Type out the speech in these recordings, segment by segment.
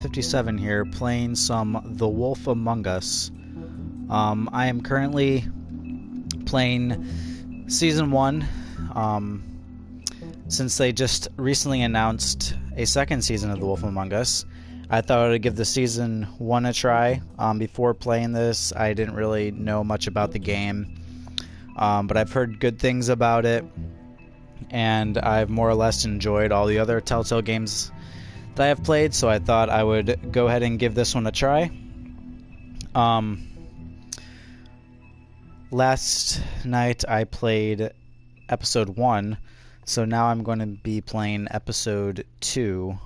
57 here, playing some The Wolf Among Us. I am currently playing Season 1. Since they just recently announced a second season of The Wolf Among Us, I thought I would give the Season 1 a try. Before playing this, I didn't really know much about the game, but I've heard good things about it, and I've more or less enjoyed all the other Telltale games that I have played, so I thought I would go ahead and give this one a try. Last night I played episode 1, so now I'm going to be playing episode 2.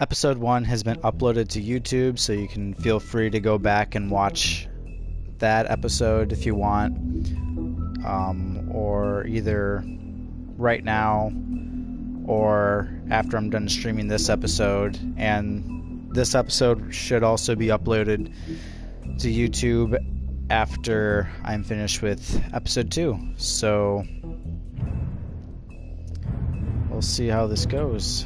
Episode 1 has been uploaded to YouTube, so you can feel free to go back and watch that episode if you want, or either right now or after I'm done streaming this episode. And this episode should also be uploaded to YouTube after I'm finished with episode 2. So we'll see how this goes.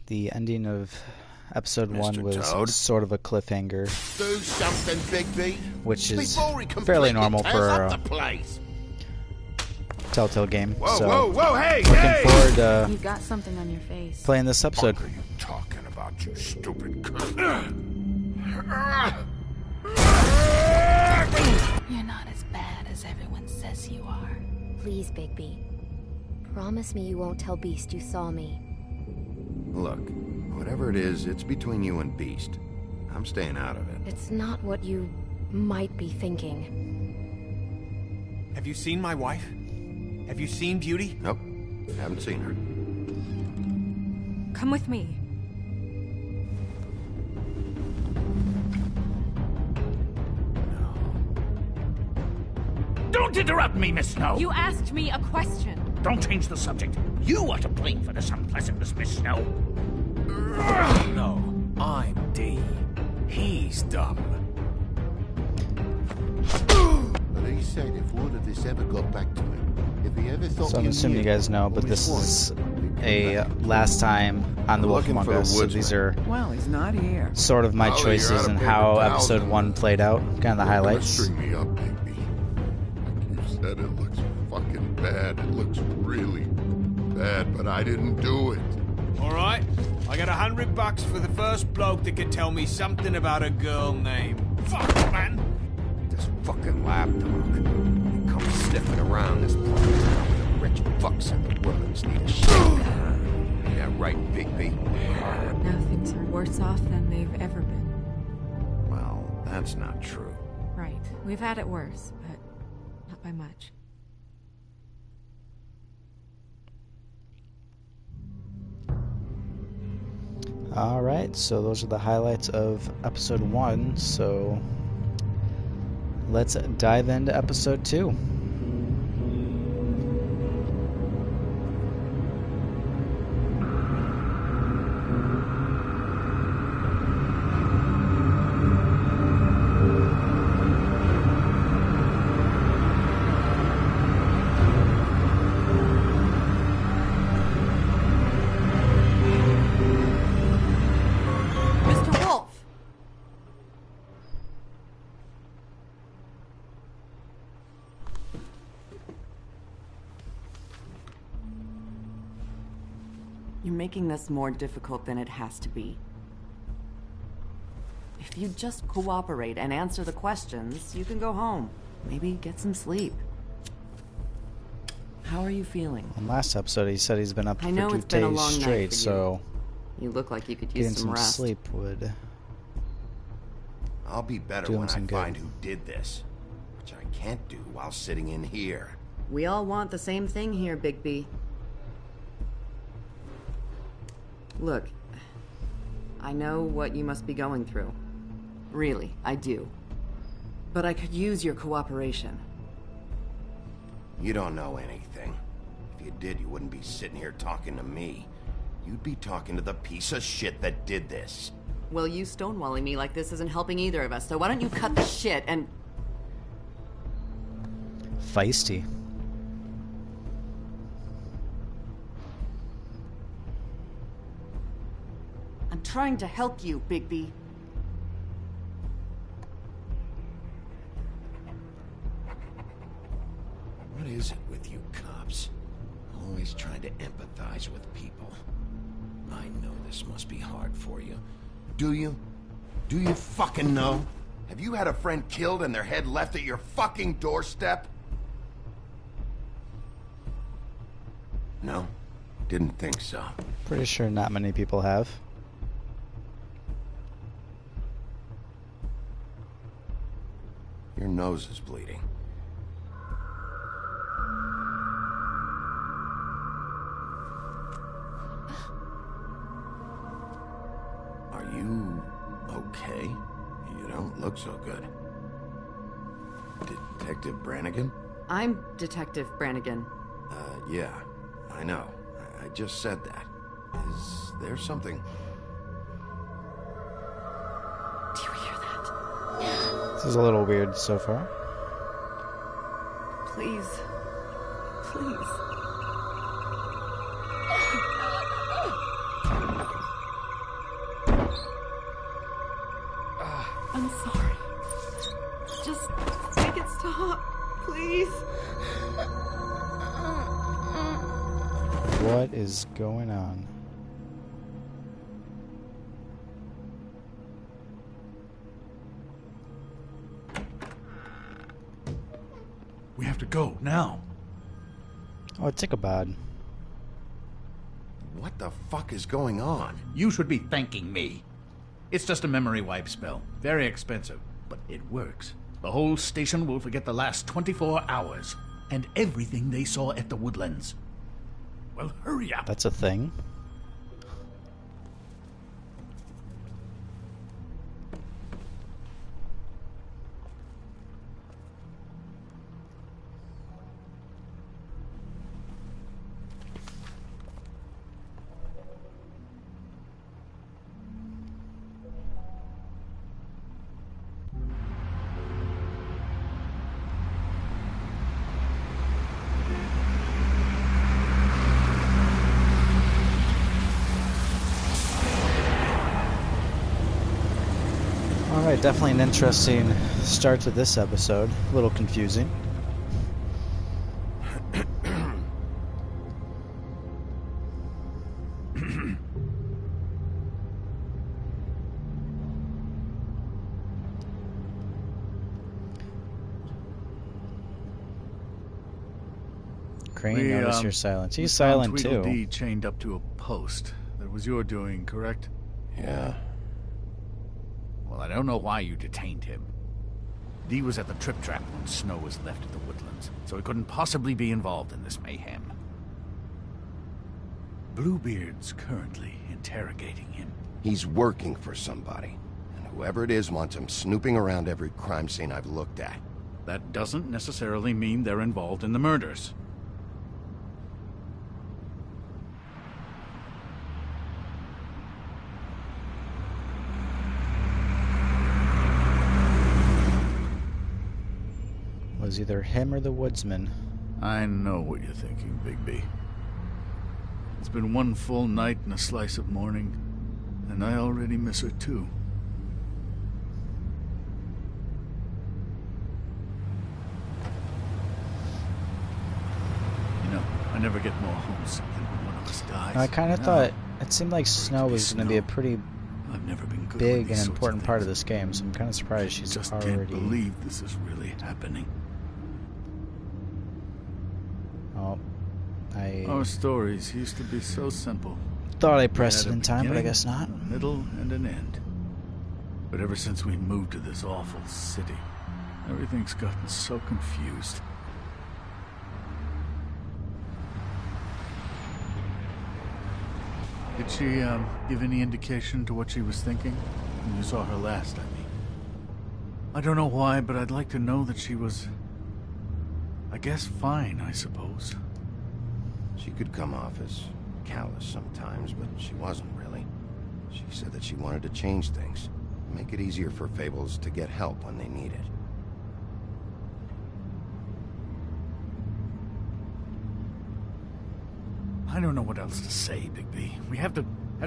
The ending of episode 1 was Toad. sort of a cliffhanger, Do something, Bigby. which is Before he fairly completely normal tears for up a the place. Telltale game. Whoa, So whoa, whoa, hey, looking hey! forward to You've got something on your face. playing this episode. What are you talking about, you stupid cunt? You're not as bad as everyone says you are. Please, Bigby. Promise me you won't tell Beast you saw me. Look, whatever it is, it's between you and Beast. I'm staying out of it. It's not what you might be thinking. Have you seen my wife? Have you seen Beauty? Nope, haven't seen her. Come with me. Don't interrupt me, Miss Snow! You asked me a question. Don't change the subject. You are to blame for this unpleasantness, Miss Snow. No, I'm D. He's dumb. But he said if word of this ever got back to him, if he ever thought So I'm assuming you guys know, but this is a last time on The I'm Wolf looking Among for the Us, so woodsman. these are Well, he's not here. sort of my Oh, you're choices out and of how paper episode towels. 1 played out, kind of the highlights. String me up, Bigby. Like you said, it looks fucking bad. It looks really bad, but I didn't do it. Alright, I got $100 for the first bloke that can tell me something about a girl named... Fuck, man! This fucking lapdog. He comes sniffing around this part of town with the rich fucks in the woods need a shit. Yeah, right, Bigby. Now things are worse off than they've ever been. Well, that's not true. Right. We've had it worse, but not by much. Alright, so those are the highlights of episode 1, so let's dive into episode 2. Mr. Wolf! You're making this more difficult than it has to be. If you just cooperate and answer the questions, you can go home. Maybe get some sleep. How are you feeling? In last episode, he said he's been up I for know 2 it's been a days long night straight, for you. so You look like you could getting use some some rest. sleep would I'll be better Do him when I some good. find who did this, which I can't do while sitting in here. We all want the same thing here, Bigby. Look, I know what you must be going through. Really, I do. But I could use your cooperation. You don't know anything. If you did, you wouldn't be sitting here talking to me. You'd be talking to the piece of shit that did this. Well, you stonewalling me like this isn't helping either of us, so why don't you cut the shit and... Feisty. I'm trying to help you, Bigby. What is it with you cops? Always trying to empathize with people. I know this must be hard for you. Do you? Do you fucking know? Have you had a friend killed and their head left at your fucking doorstep? No? Didn't think so. Pretty sure not many people have. Your nose is bleeding. Are you okay? You don't look so good. Detective Brannigan? I'm Detective Brannigan. Yeah, I know. I just said that. Is there something? Do you hear that? This is a little weird so far. Please. Please. I'm sorry. Just make it stop, please. What is going on? We have to go now. Oh, it's Ichabod. What the fuck is going on? You should be thanking me. It's just a memory wipe spell. Very expensive, but it works. The whole station will forget the last 24 hours and everything they saw at the Woodlands. Well, hurry up. That's a thing. Alright, definitely an interesting start to this episode. A little confusing. Crane, notice your silence. He's silent too. Tweedledee chained up to a post. That was your doing, correct? Yeah. Well, I don't know why you detained him. Dee was at the Trip Trap when Snow was left at the Woodlands, so he couldn't possibly be involved in this mayhem. Bluebeard's currently interrogating him. He's working for somebody. And whoever it is wants him snooping around every crime scene I've looked at. That doesn't necessarily mean they're involved in the murders. Was either him or the woodsman. I know what you're thinking, Bigby. It's been one full night and a slice of morning, and I already miss her too. You know, I never get more homesick than when one of us dies. I kind of Now, thought it seemed like Snow was going to be a pretty I've never been good big with these and sorts important part of things. this game, so I'm kind of surprised she's Just already. can't believe this is really happening. Oh, I Our stories used to be so simple. thought I They pressed had it a in time, but I beginning, guess not. a middle, and an end. But ever since we moved to this awful city, everything's gotten so confused. Did she give any indication to what she was thinking when you saw her last, I mean? I don't know why, but I'd like to know that she was, I guess, fine, I suppose. She could come off as callous sometimes, but she wasn't really. She said that she wanted to change things. Make it easier for Fables to get help when they need it. I don't know what else to say, Bigby. We have to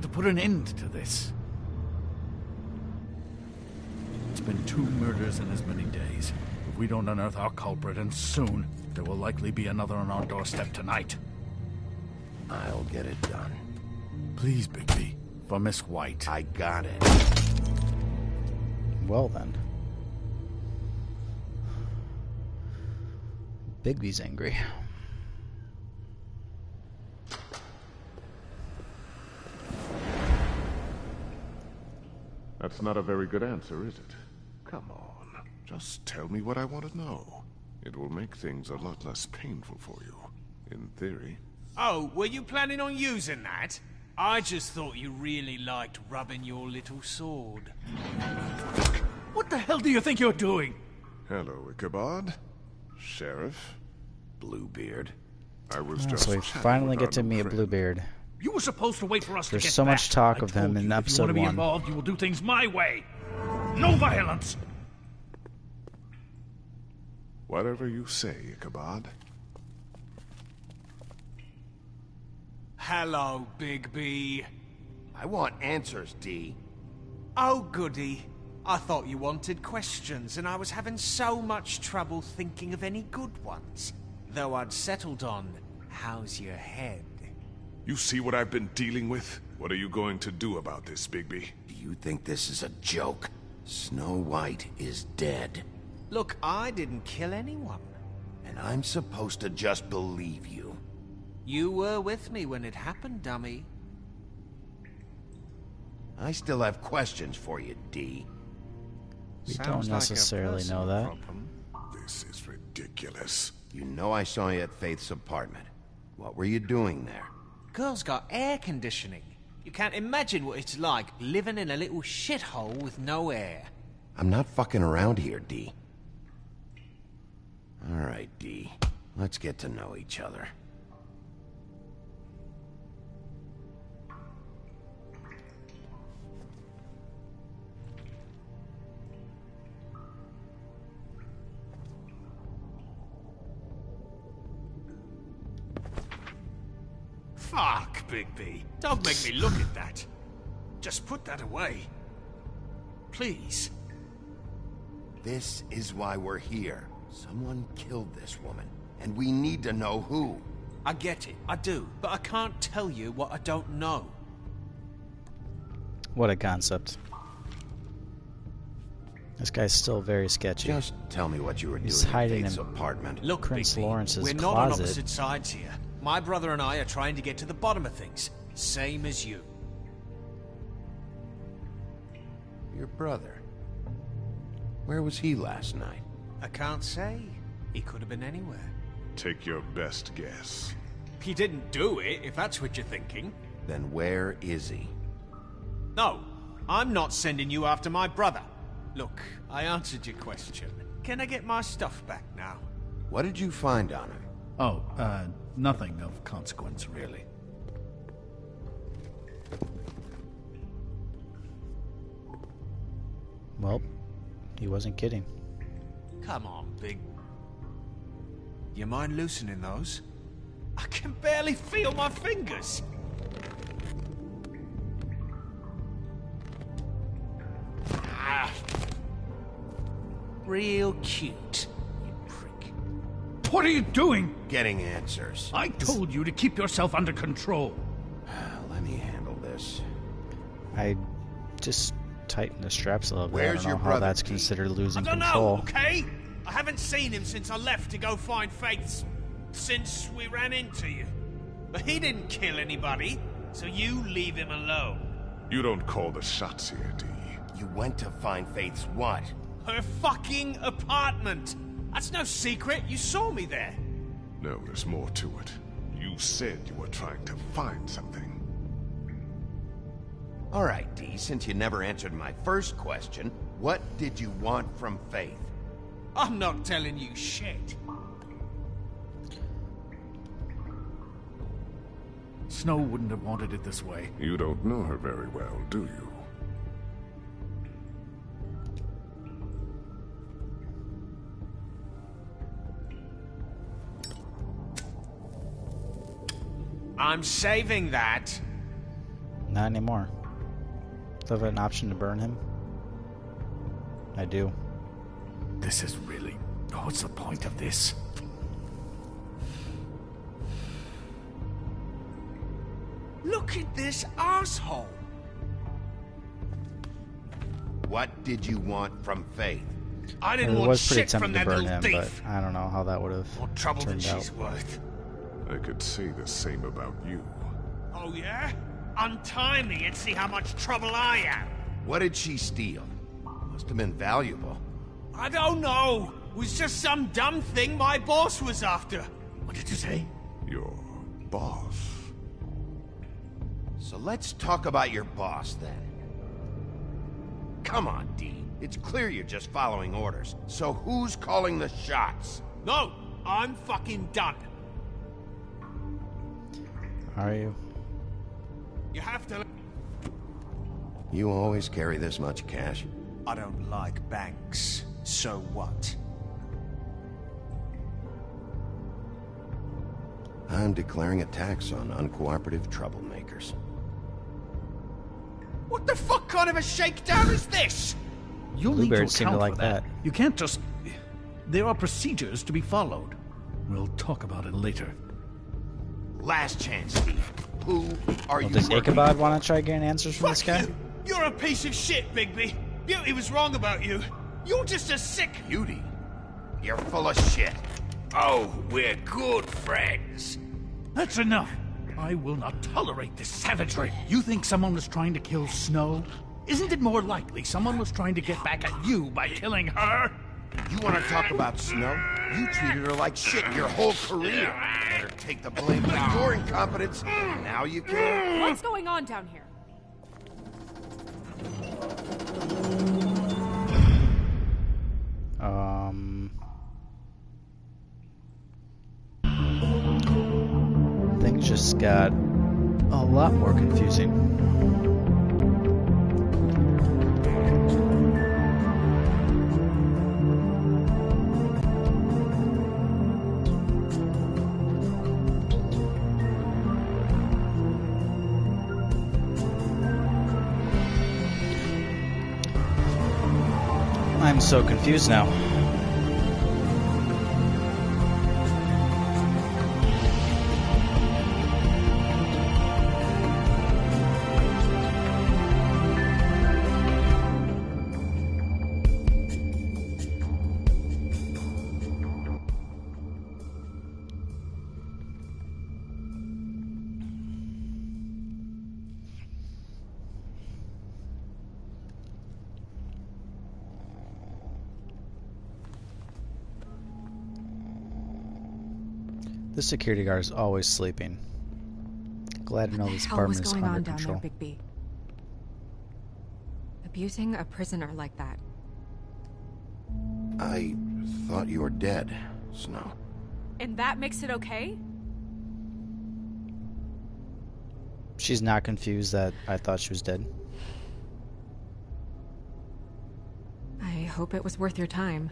put an end to this. It's been 2 murders in as many days. If we don't unearth our culprit, and soon, there will likely be another on our doorstep tonight. I'll get it done. Please, Bigby. For Miss White. I got it. Well then. Bigby's angry. That's not a very good answer, is it? Come on. Just tell me what I want to know. It will make things a lot less painful for you. In theory. Oh, were you planning on using that? I just thought you really liked rubbing your little sword. What the hell do you think you're doing? Hello, Ichabod. Sheriff. Bluebeard. I was just So we chatting finally with get our to new meet friend. Bluebeard. You were supposed to wait for us There's to get so back. much talk I of him told in you, if you episode want to be 1. involved, you will do things my way. No violence. Whatever you say, Ichabod. Hello, Bigby. I want answers, D. Oh, goody. I thought you wanted questions, and I was having so much trouble thinking of any good ones. Though I'd settled on, how's your head? You see what I've been dealing with? What are you going to do about this, Bigby? Do you think this is a joke? Snow White is dead. Look, I didn't kill anyone. And I'm supposed to just believe you. You were with me when it happened, dummy. I still have questions for you, D. We Sounds don't like a necessarily know personal that. problem. This is ridiculous. You know I saw you at Faith's apartment. What were you doing there? Girl's got air conditioning. You can't imagine what it's like living in a little shithole with no air. I'm not fucking around here, D. All right, D. Let's get to know each other. Fuck, Bigby. Don't make me look at that. Just put that away. Please. This is why we're here. Someone killed this woman, and we need to know who. I get it, I do, but I can't tell you what I don't know. What a concept. This guy's still very sketchy. Just tell me what you were He's doing hiding in Faith's in apartment. Look, Prince Bigby, Lawrence's we're not on closet. opposite sides here. My brother and I are trying to get to the bottom of things. Same as you. Your brother. Where was he last night? I can't say. He could have been anywhere. Take your best guess. He didn't do it, if that's what you're thinking. Then where is he? No, I'm not sending you after my brother. Look, I answered your question. Can I get my stuff back now? What did you find on him? Oh, nothing of consequence, really. Well, he wasn't kidding. Come on, Big. You mind loosening those? I can barely feel my fingers. Ah. Real cute, you prick. What are you doing? Getting answers. I told you to keep yourself under control. Let me handle this. I just tightened the straps a little bit. I Where's don't know your how brother, that's Pete? considered losing I don't control. know, okay? I haven't seen him since I left to go find Faith's... since we ran into you. But he didn't kill anybody, so you leave him alone. You don't call the shots here, D. You went to find Faith's what? Her fucking apartment! That's no secret, you saw me there. No, there's more to it. You said you were trying to find something. All right, D, since you never answered my first question, what did you want from Faith? I'm not telling you shit. Snow wouldn't have wanted it this way. You don't know her very well, do you? I'm saving that. Not anymore. Do I have an option to burn him? I do. This is really... What's the point of this? Look at this asshole. What did you want from Faith? I It didn't want was pretty shit from tempting to that burn little him, but thief. I don't know how that would have More trouble than turned out. she's worth. I could say the same about you. Oh yeah? Untie me and see how much trouble I am. What did she steal? Must have been valuable. I don't know. It was just some dumb thing my boss was after. What did you say? Your boss. So let's talk about your boss, then. Come on, Dean. It's clear you're just following orders. So who's calling the shots? No, I'm fucking done. Are you? You have to... You always carry this much cash? I don't like banks. So what? I'm declaring a tax on uncooperative troublemakers. What the fuck kind of a shakedown is this? You'll need to Bluebird seemed to account like for that. that. You can't just... There are procedures to be followed. We'll talk about it later. Last chance, Steve. Who are Well, you does working Ichabod want to try getting answers from this guy? You. You're a piece of shit, Bigby. Beauty was wrong about you. You're just a sick... Beauty? You're full of shit. Oh, we're good friends. That's enough! I will not tolerate this savagery. You think someone was trying to kill Snow? Isn't it more likely someone was trying to get back at you by killing her? You want to talk about Snow? You treated her like shit your whole career. Let her take the blame for your incompetence. Now you care? What's going on down here? Things just got a lot more confusing. I'm so confused now. The security guard is always sleeping. Glad to know this What the hell was apartment is going under on down control. there, Bigby? Abusing a prisoner like that. I thought you were dead, Snow. And that makes it okay? She's not confused that I thought she was dead. I hope it was worth your time.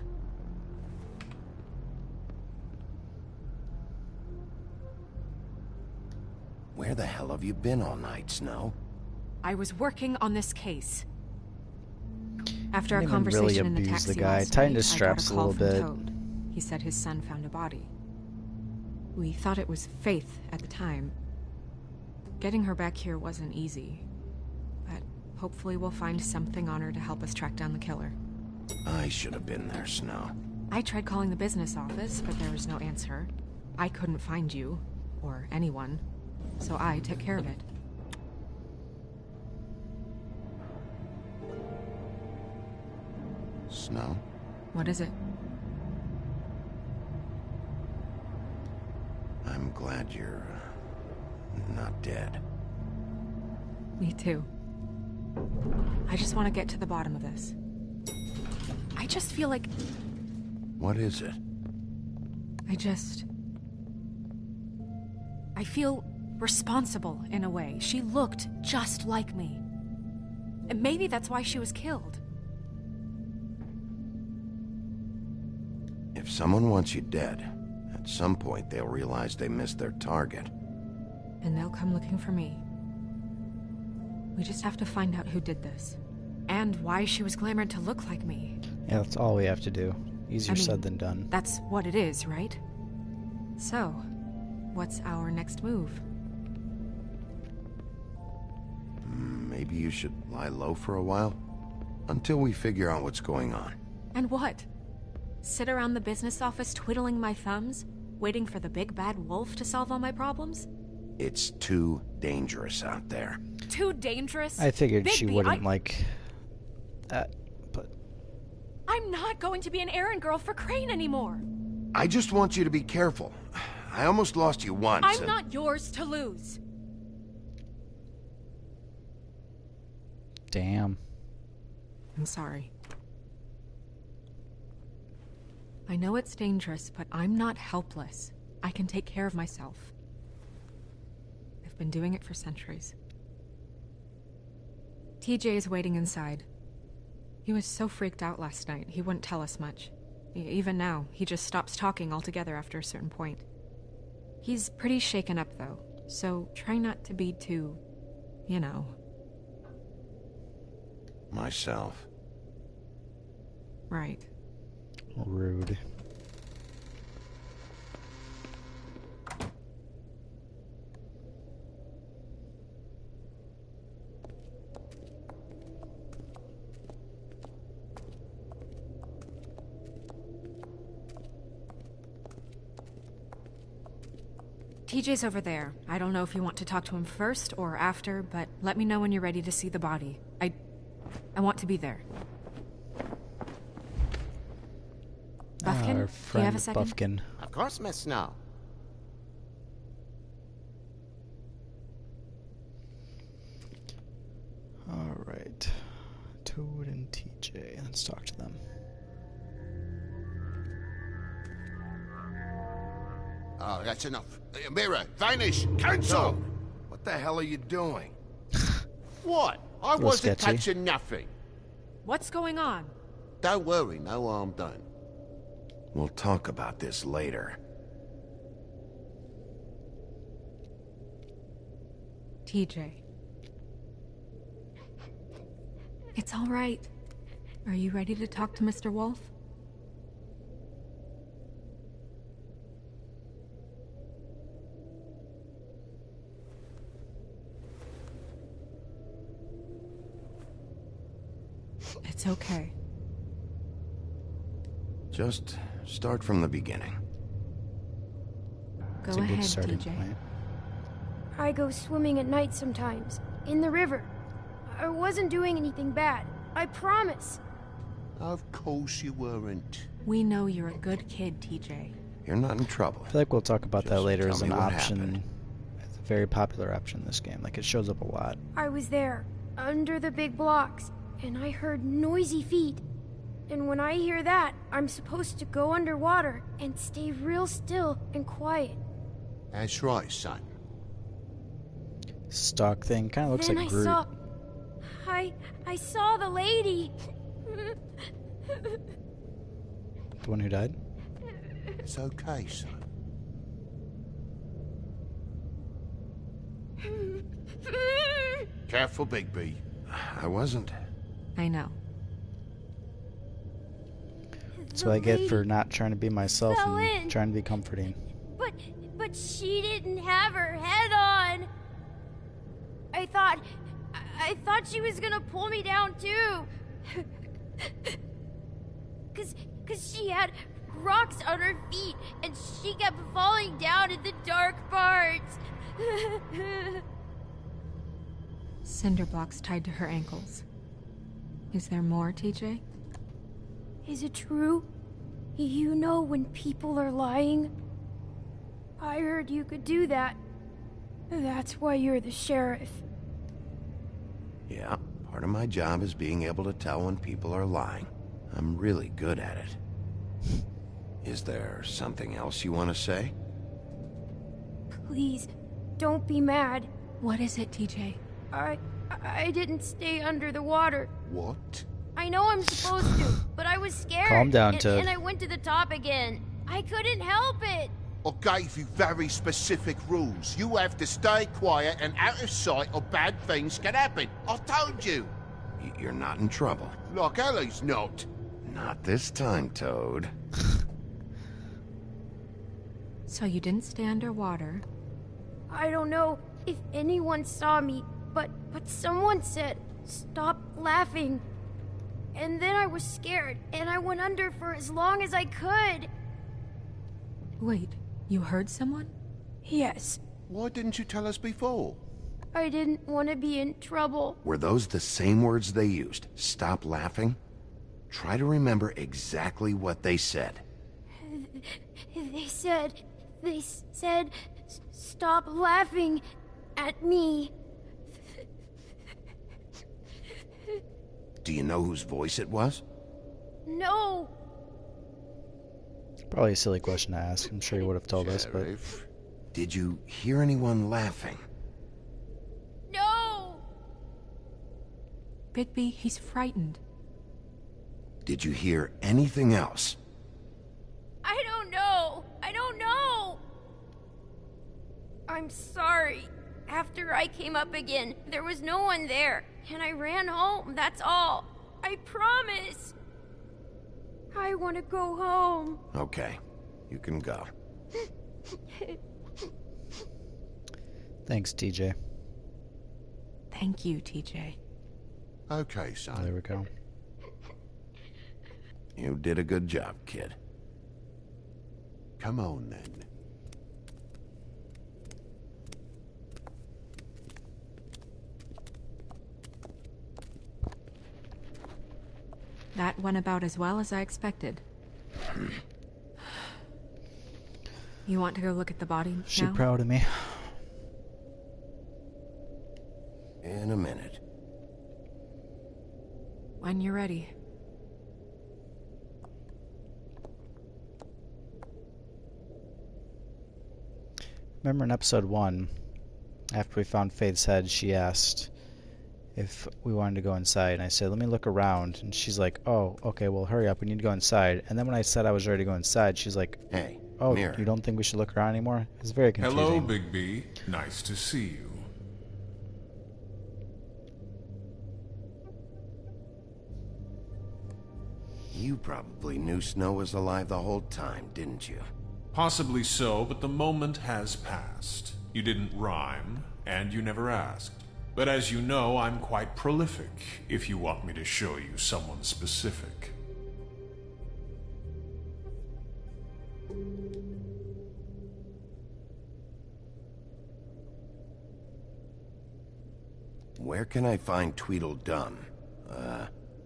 Where the hell have you been all night, Snow? I was working on this case. After Didn't our even really conversation in the abuse taxi the guy. last Tightened night, his I straps got a call little from bit. Toad. He said his son found a body. We thought it was Faith at the time. Getting her back here wasn't easy. But hopefully we'll find something on her to help us track down the killer. I should have been there, Snow. I tried calling the business office, but there was no answer. I couldn't find you, or anyone, so I took care of it. Snow? What is it? I'm glad you're not dead. Me too. I just want to get to the bottom of this. I just feel like... What is it? I feel responsible in a way. She looked just like me. And maybe that's why she was killed. If someone wants you dead, at some point they'll realize they missed their target. And they'll come looking for me. We just have to find out who did this. And why she was glamored to look like me. Yeah, that's all we have to do. Easier I mean, said than done. That's what it is, right? So, what's our next move? Maybe you should lie low for a while? Until we figure out what's going on. And what? Sit around the business office twiddling my thumbs, waiting for the big bad wolf to solve all my problems? It's too dangerous out there. Too dangerous? I figured she Bigby, wouldn't like that, but... I'm not going to be an errand girl for Crane anymore. I just want you to be careful. I almost lost you once. I'm not yours to lose. Damn. I'm sorry. I know it's dangerous, but I'm not helpless. I can take care of myself. I've been doing it for centuries. TJ is waiting inside. He was so freaked out last night, he wouldn't tell us much. Even now, he just stops talking altogether after a certain point. He's pretty shaken up, though, so try not to be too, you know. Myself. Right. Rude. TJ's over there. I don't know if you want to talk to him first or after, but let me know when you're ready to see the body. I want to be there. Buffkin, Our do you friend have a second? Buffkin. Of course, Miss Snow. Alright. Toad and TJ. Let's talk to them. Oh, that's enough. Mira, vanish! Cancel! No. What the hell are you doing? What? I Little wasn't sketchy. touching nothing. What's going on? Don't worry, no harm done. We'll talk about this later. TJ. It's all right. Are you ready to talk to Mr. Wolf? It's okay. Just start from the beginning. Go It's a good ahead, starting TJ. point. I go swimming at night sometimes, in the river. I wasn't doing anything bad. I promise. Of course you weren't. We know you're a good kid, TJ. You're not in trouble. I feel like we'll talk about that Just later tell as me an what option. happened. It's a very popular option in this game. Like, it shows up a lot. I was there, under the big blocks, and I heard noisy feet. And when I hear that, I'm supposed to go underwater and stay real still and quiet. That's right, son. Stock thing. Kind of looks Then like I Groot. saw... I saw the lady. The one who died? It's okay, son. Careful, Bigby. I wasn't. I know. That's what I get for not trying to be myself fell and in. trying to be comforting. But she didn't have her head on. I thought she was gonna pull me down too. Cause she had rocks on her feet and she kept falling down in the dark parts. Cinder blocks tied to her ankles. Is there more, TJ? Is it true? You know when people are lying? I heard you could do that. That's why you're the sheriff. Yeah, part of my job is being able to tell when people are lying. I'm really good at it. Is there something else you want to say? Please, don't be mad. What is it, TJ? I didn't stay under the water. What? I know I'm supposed to, but I was scared. Calm down, Toad. And I went to the top again. I couldn't help it. I gave you very specific rules. You have to stay quiet and out of sight or bad things can happen. I told you. You're not in trouble. Like Ellie's not. Not this time, Toad. So you didn't stay underwater. I don't know if anyone saw me, but someone said, "Stop laughing." And then I was scared, and I went under for as long as I could. Wait, you heard someone? Yes, Why didn't you tell us before? I didn't want to be in trouble. Were those the same words they used? Stop laughing? Try to remember exactly what they said. They said, "Stop laughing at me." Do you know whose voice it was? No, Probably a silly question to ask. I'm sure he would have told us, but Sheriff. Did you hear anyone laughing? no. Bigby, he's frightened. Did you hear anything else? I don't know. I'm sorry. After I came up again, there was no one there, and I ran home, that's all. I promise. I want to go home. Okay, you can go. thanks, TJ. Thank you, TJ. Okay, son. There we go. You did a good job, kid. Come on, then. That went about as well as I expected. You want to go look at the body She now? proud of me. In a minute. When you're ready. Remember in episode 1, after we found Faith's head, she asked if we wanted to go inside, and I said, let me look around, and she's like, oh, okay, well, hurry up, we need to go inside. And then when I said I was ready to go inside, she's like, Hey, oh, Mirror. you don't think we should look around anymore? It's very confusing. Hello, Bigby. Nice to see you. You probably knew Snow was alive the whole time, didn't you? Possibly so, but the moment has passed. You didn't rhyme, and you never asked. But as you know, I'm quite prolific, if you want me to show you someone specific. Where can I find Tweedledum?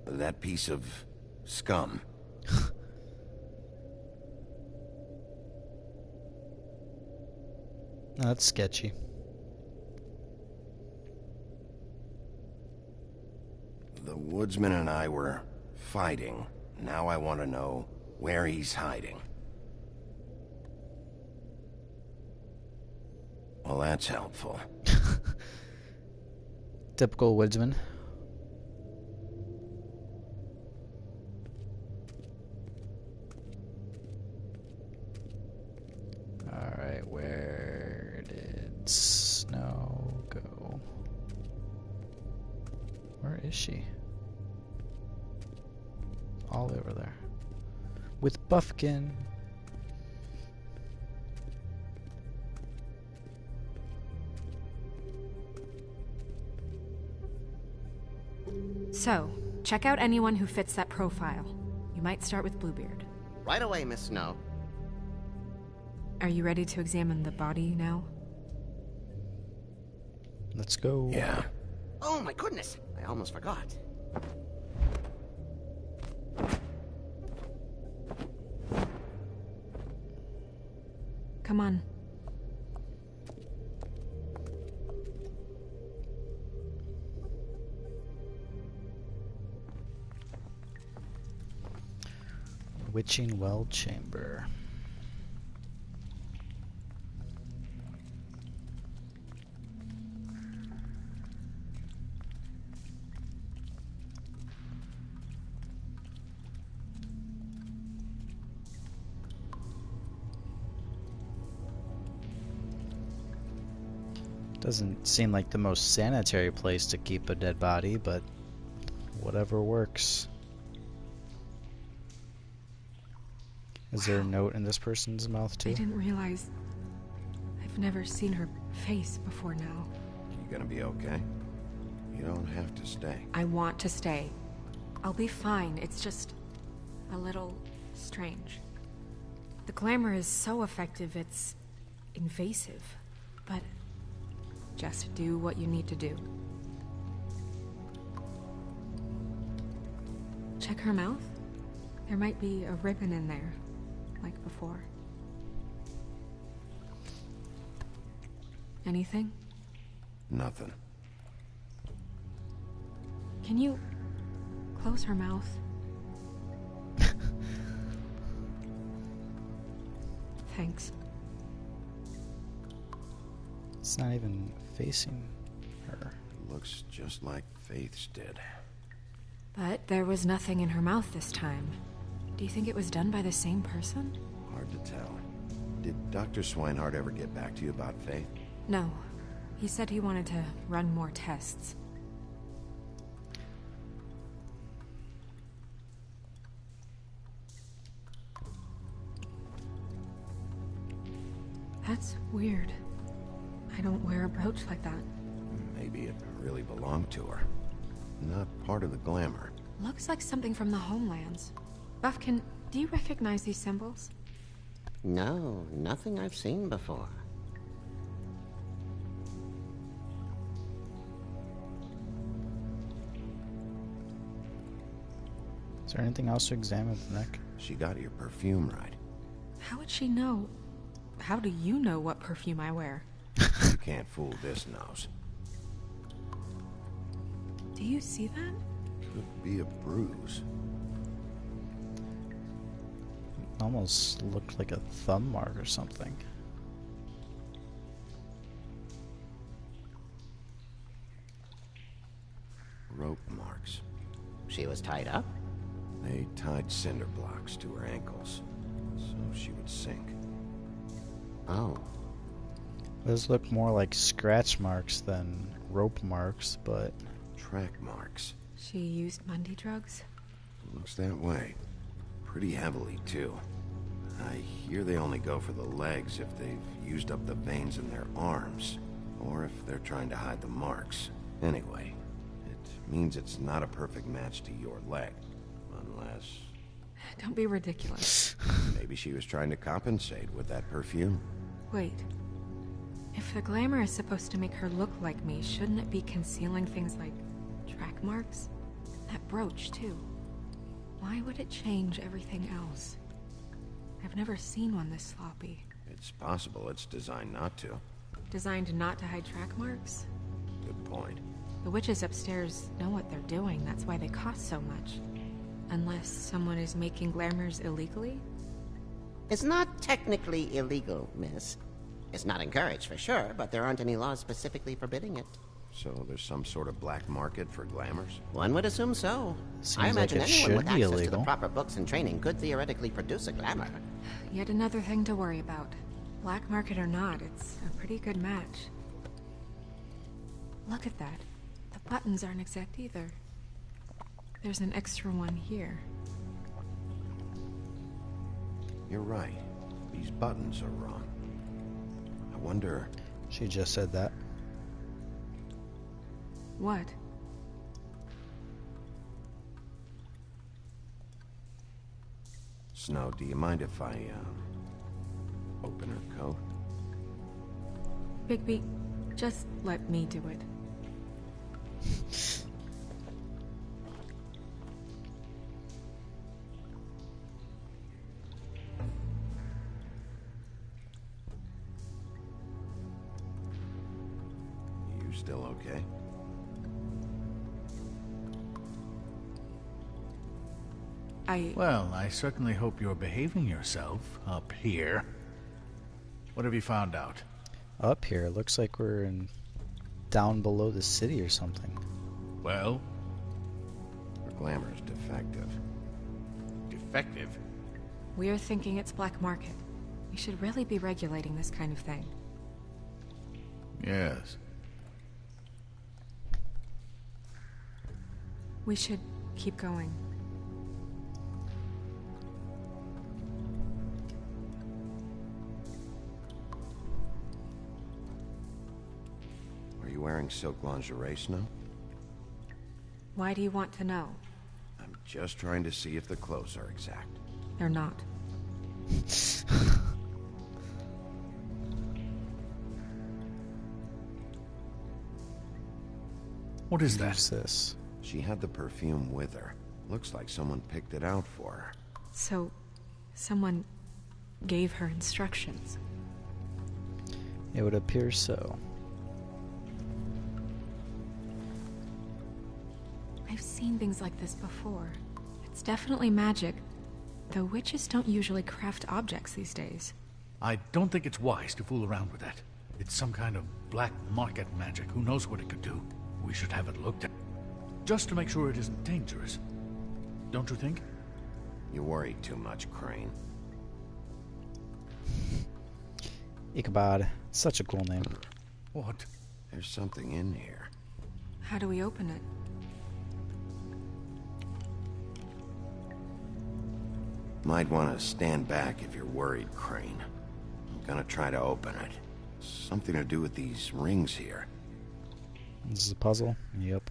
That piece of scum. That's sketchy. The woodsman and I were fighting. Now I want to know where he's hiding. Well, that's helpful. Typical woodsman. Alright, where did Snow go? Where is she? All over there. With Buffkin. So, check out anyone who fits that profile. You might start with Bluebeard. Right away, Miss Snow. Are you ready to examine the body now? Let's go. Yeah. Oh my goodness, I almost forgot. Come on. Witching Well Chamber. Doesn't seem like the most sanitary place to keep a dead body, but whatever works. Is there a note in this person's mouth too? I didn't realize. I've never seen her face before now. You gonna be okay? You don't have to stay. I want to stay. I'll be fine. It's just a little strange. The glamour is so effective, it's invasive. But just do what you need to do. Check her mouth. There might be a ribbon in there, like before. Anything? Nothing. Can you close her mouth? Thanks. It's not even facing her. Looks just like Faith's did. But there was nothing in her mouth this time. Do you think it was done by the same person? Hard to tell. Did Dr. Swinehart ever get back to you about Faith? No. He said he wanted to run more tests. That's weird. I don't wear a brooch like that. Maybe it really belonged to her. Not part of the glamour. Looks like something from the homelands. Buffkin, do you recognize these symbols? No, nothing I've seen before. Is there anything else to examine with the neck? She got your perfume right. How would she know? How do you know what perfume I wear? You can't fool this nose. Do you see that? Could be a bruise. Almost looked like a thumb mark or something. Rope marks. She was tied up? They tied cinder blocks to her ankles, so she would sink. Oh. Those look more like scratch marks than rope marks, but... Track marks. She used Mundy drugs? Looks that way. Pretty heavily, too. I hear they only go for the legs if they've used up the veins in their arms, or if they're trying to hide the marks. Anyway, it means it's not a perfect match to your leg, unless... Don't be ridiculous. Maybe she was trying to compensate with that perfume. Wait. If the glamour is supposed to make her look like me, shouldn't it be concealing things like track marks? That brooch, too. Why would it change everything else? I've never seen one this sloppy. It's possible it's designed not to. Designed not to hide track marks? Good point. The witches upstairs know what they're doing, that's why they cost so much. Unless someone is making glamours illegally? It's not technically illegal, miss. It's not encouraged for sure, but there aren't any laws specifically forbidding it. So there's some sort of black market for glamours? One would assume so. Seems I imagine like it anyone with should be access to the illegal. proper books and training could theoretically produce a glamour. Yet another thing to worry about. Black market or not, it's a pretty good match. Look at that. The buttons aren't exact either. There's an extra one here. You're right. These buttons are wrong. I wonder... She just said that. What? Snow, do you mind if I, open her coat? Bigby, just let me do it. You still okay? Well, I certainly hope you're behaving yourself up here. What have you found out? Up here, looks like we're in down below the city or something. Well? Her glamour's defective. Defective? We're thinking it's black market. We should really be regulating this kind of thing. Yes. We should keep going. Are you wearing silk lingerie, Snow? Why do you want to know? I'm just trying to see if the clothes are exact. They're not. What is that? What's this? She had the perfume with her. Looks like someone picked it out for her. So, someone gave her instructions. It would appear so. I've seen things like this before. It's definitely magic, though witches don't usually craft objects these days. I don't think it's wise to fool around with that. It's some kind of black market magic. Who knows what it could do? We should have it looked at, just to make sure it isn't dangerous. Don't you think? You worry too much, Crane. Ichabod. Such a cool name. What? There's something in here. How do we open it? Might want to stand back if you're worried, Crane. I'm gonna try to open it. Something to do with these rings here. This is a puzzle? Yep.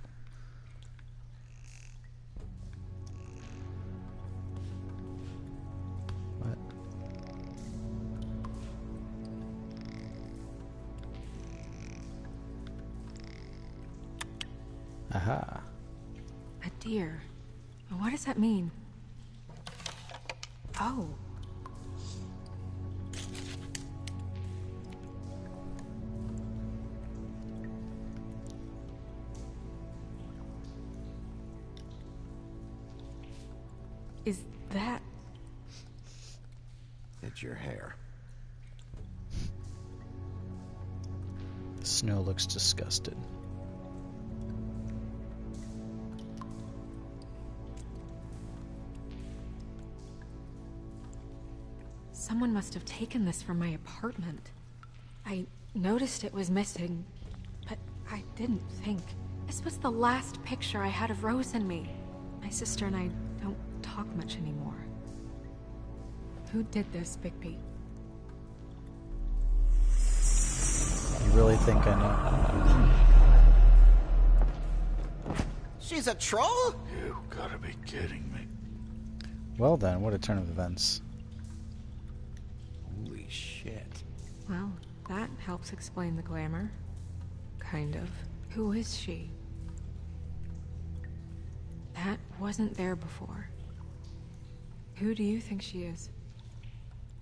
What? Aha. A deer. What does that mean? Oh. Is that... It's your hair. Snow looks disgusted. Someone must have taken this from my apartment. I noticed it was missing, but I didn't think. This was the last picture I had of Rose and me. My sister and I don't talk much anymore. Who did this, Bigby? You really think I know? She's a troll? You gotta be kidding me. Well then, what a turn of events. Holy shit. Well, that helps explain the glamour. Kind of. Who is she? That wasn't there before. Who do you think she is?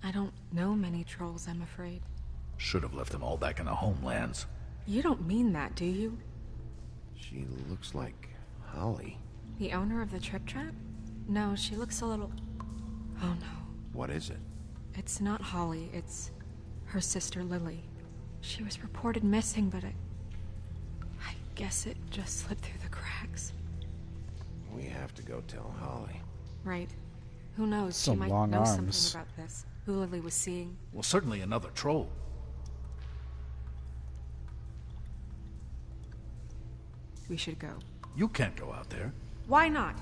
I don't know many trolls, I'm afraid. Should have left them all back in the homelands. You don't mean that, do you? She looks like Holly. The owner of the Trip Trap? No, she looks a little... Oh no. What is it? It's not Holly, it's her sister Lily. She was reported missing, but I guess it just slipped through the cracks. We have to go tell Holly. Right. Who knows? Some she might long know arms. something about this. Who Lily was seeing. Well, certainly another troll. We should go. You can't go out there. Why not?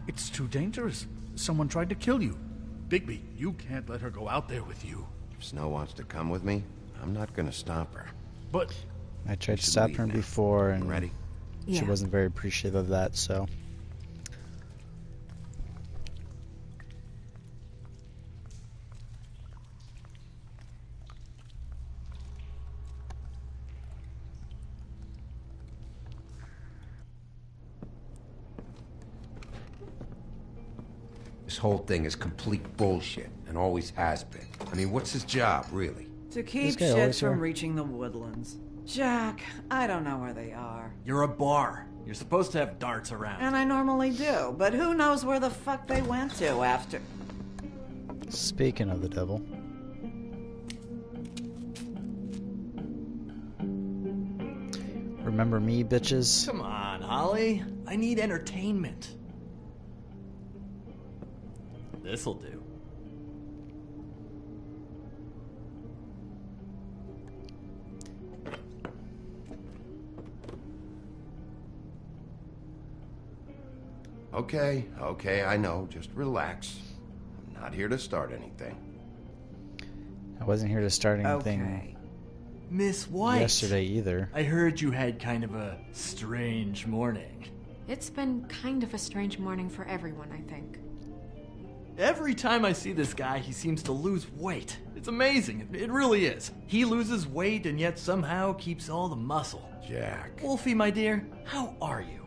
It's too dangerous. Someone tried to kill you. Bigby, you can't let her go out there with you. If Snow wants to come with me, I'm not gonna stop her. But I tried to should stop leave her now. before, You and ready? she Yeah. wasn't very appreciative of that, so... This whole thing is complete bullshit, and always has been. I mean, what's his job, really? To keep guy shit always from here? reaching the woodlands. Jack, I don't know where they are. You're a bar. You're supposed to have darts around. And I normally do, but who knows where the fuck they went to after... Speaking of the devil... Remember me, bitches? Come on, Holly. I need entertainment. This'll do. Okay, I know. Just relax. I'm not here to start anything. I wasn't here to start anything Okay. Miss White. yesterday either. I heard you had kind of a strange morning. It's been kind of a strange morning for everyone, I think. Every time I see this guy, he seems to lose weight. It's amazing. It really is. He loses weight and yet somehow keeps all the muscle. Jack. Wolfie, my dear, how are you?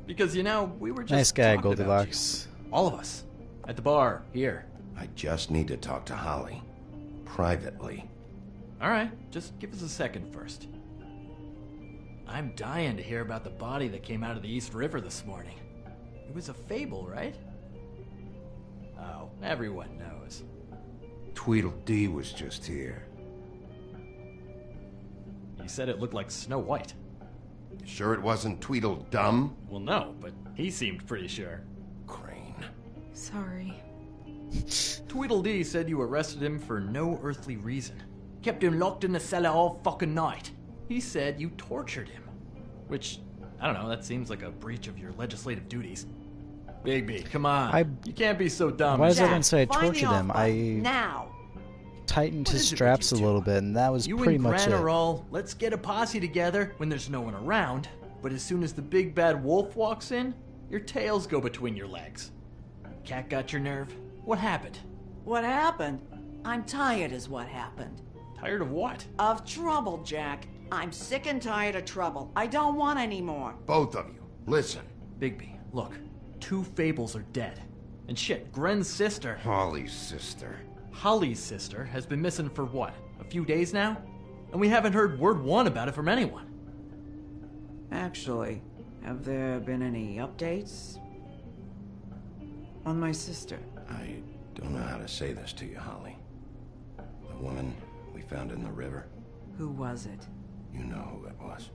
Because, you know, we were just Nice guy, talking about Goldilocks. you. All of us. At the bar, here. I just need to talk to Holly. Privately. Alright, just give us a second first. I'm dying to hear about the body that came out of the East River this morning. It was a fable, right? Oh, everyone knows. Tweedledee was just here. He said it looked like Snow White. Sure it wasn't Tweedledum? Well, no, but he seemed pretty sure. Crane. Sorry. Tweedledee said you arrested him for no earthly reason. Kept him locked in the cellar all fucking night. He said you tortured him. Which, I don't know, that seems like a breach of your legislative duties. Bigby, come on. You can't be so dumb. Why does everyone say I find the tortured him? offer I now. tightened What his is it with straps a you two? little bit, and that was You pretty and much Gran it. are all, let's get a posse together when there's no one around. But as soon as the big bad wolf walks in, your tails go between your legs. Cat got your nerve? What happened? What happened? I'm tired is what happened. Tired of what? Of trouble, Jack. I'm sick and tired of trouble. I don't want any more. Both of you, listen. Bigby, look. 2 fables are dead. And shit, Gren's sister... Holly's sister. Holly's sister has been missing for what? A few days now? And we haven't heard word one about it from anyone. Actually, have there been any updates on my sister? I don't know how to say this to you, Holly. The woman we found in the river. Who was it? You know who it was.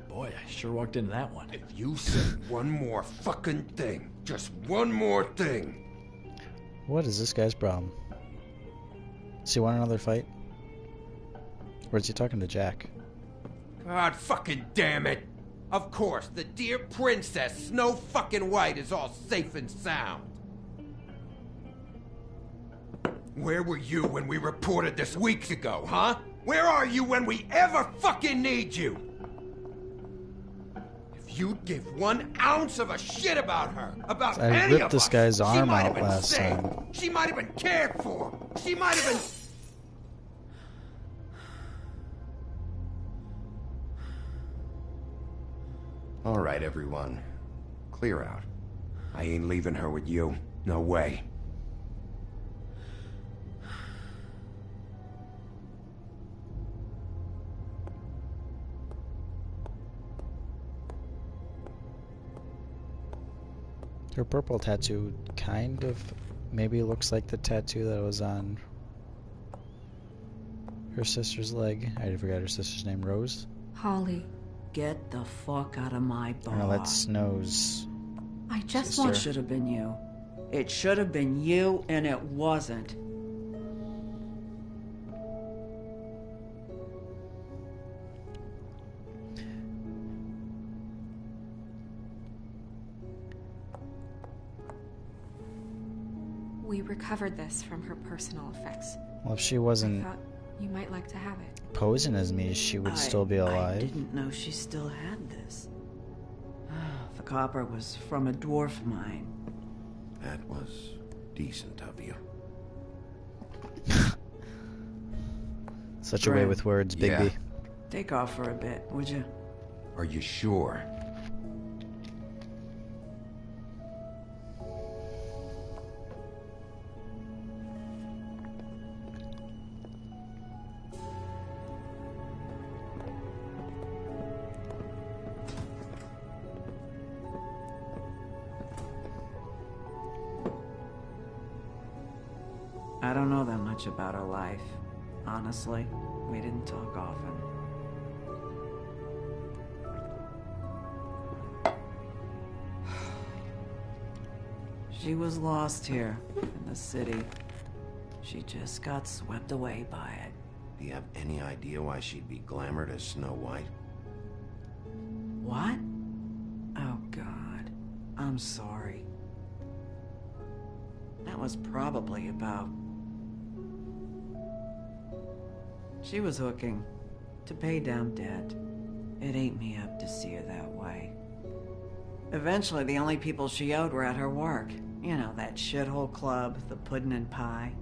Boy, I sure walked into that one. If you say one more fucking thing, just one more thing. What is this guy's problem? Does he want another fight? Or is he talking to Jack? God fucking damn it! Of course, the dear princess, Snow fucking White, is all safe and sound. Where were you when we reported this weeks ago, huh? Where are you when we ever fucking need you? If you'd give 1 ounce of a shit about her, about I any ripped of this us, guy's she arm might have out been last safe. time. She might have been cared for. She might have been... All right, everyone. Clear out. I ain't leaving her with you. No way. Her purple tattoo kind of maybe looks like the tattoo that was on her sister's leg. I forgot her sister's name. Rose? Holly, Get the fuck out of my bar. No, that's Snow's I just sister. want... It should have been you. It should have been you, and it wasn't. We recovered this from her personal effects. Well, if she I wasn't thought you might like to have it. posing as me, she would still be I alive. didn't know she still had this. The copper was from a dwarf mine. That was decent of you. Such a way with words, Bigby. Yeah. Take off for a bit, would you? Are you sure? I don't know that much about her life. Honestly, we didn't talk often. She was lost here, in the city. She just got swept away by it. Do you have any idea why she'd be glamored as Snow White? What? Oh, God. I'm sorry. That was probably about... She was hooking to pay down debt. It ate me up to see her that way. Eventually, the only people she owed were at her work. You know, that shithole club, the Puddin' and Pie.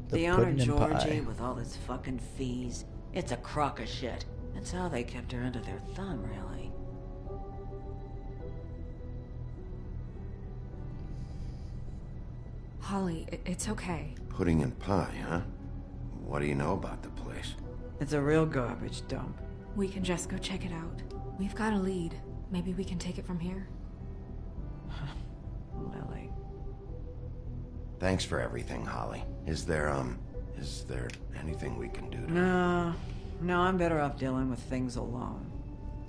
The owner, Georgie, with all his fucking fees. It's a crock of shit. That's how they kept her under their thumb, really. Holly, it's okay. Pudding and Pie, huh? What do you know about the place? It's a real garbage dump. We can just go check it out. We've got a lead. Maybe we can take it from here. Lily. Thanks for everything, Holly. Is there anything we can do to... No, I'm better off dealing with things alone.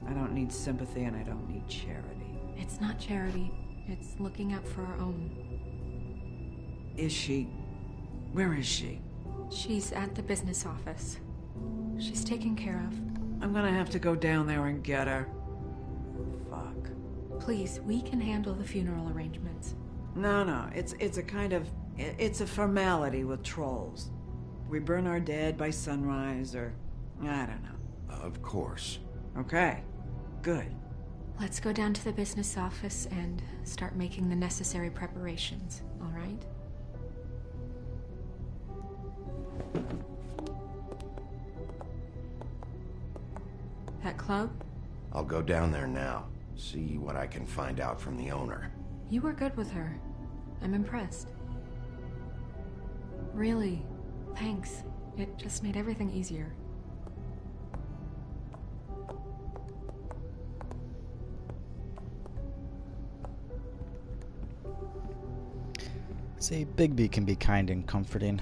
I don't need sympathy and I don't need charity. It's not charity. It's looking out for our own. Is she... Where is she? She's at the business office. She's taken care of. I'm gonna have to go down there and get her. Fuck. Please, we can handle the funeral arrangements. No, it's a kind of... It's a formality with trolls. We burn our dead by sunrise, or... I don't know. Of course. Okay. Good. Let's go down to the business office and start making the necessary preparations, all right? That club? I'll go down there now. See what I can find out from the owner. You were good with her. I'm impressed. Really, thanks. It just made everything easier. See, Bigby can be kind and comforting.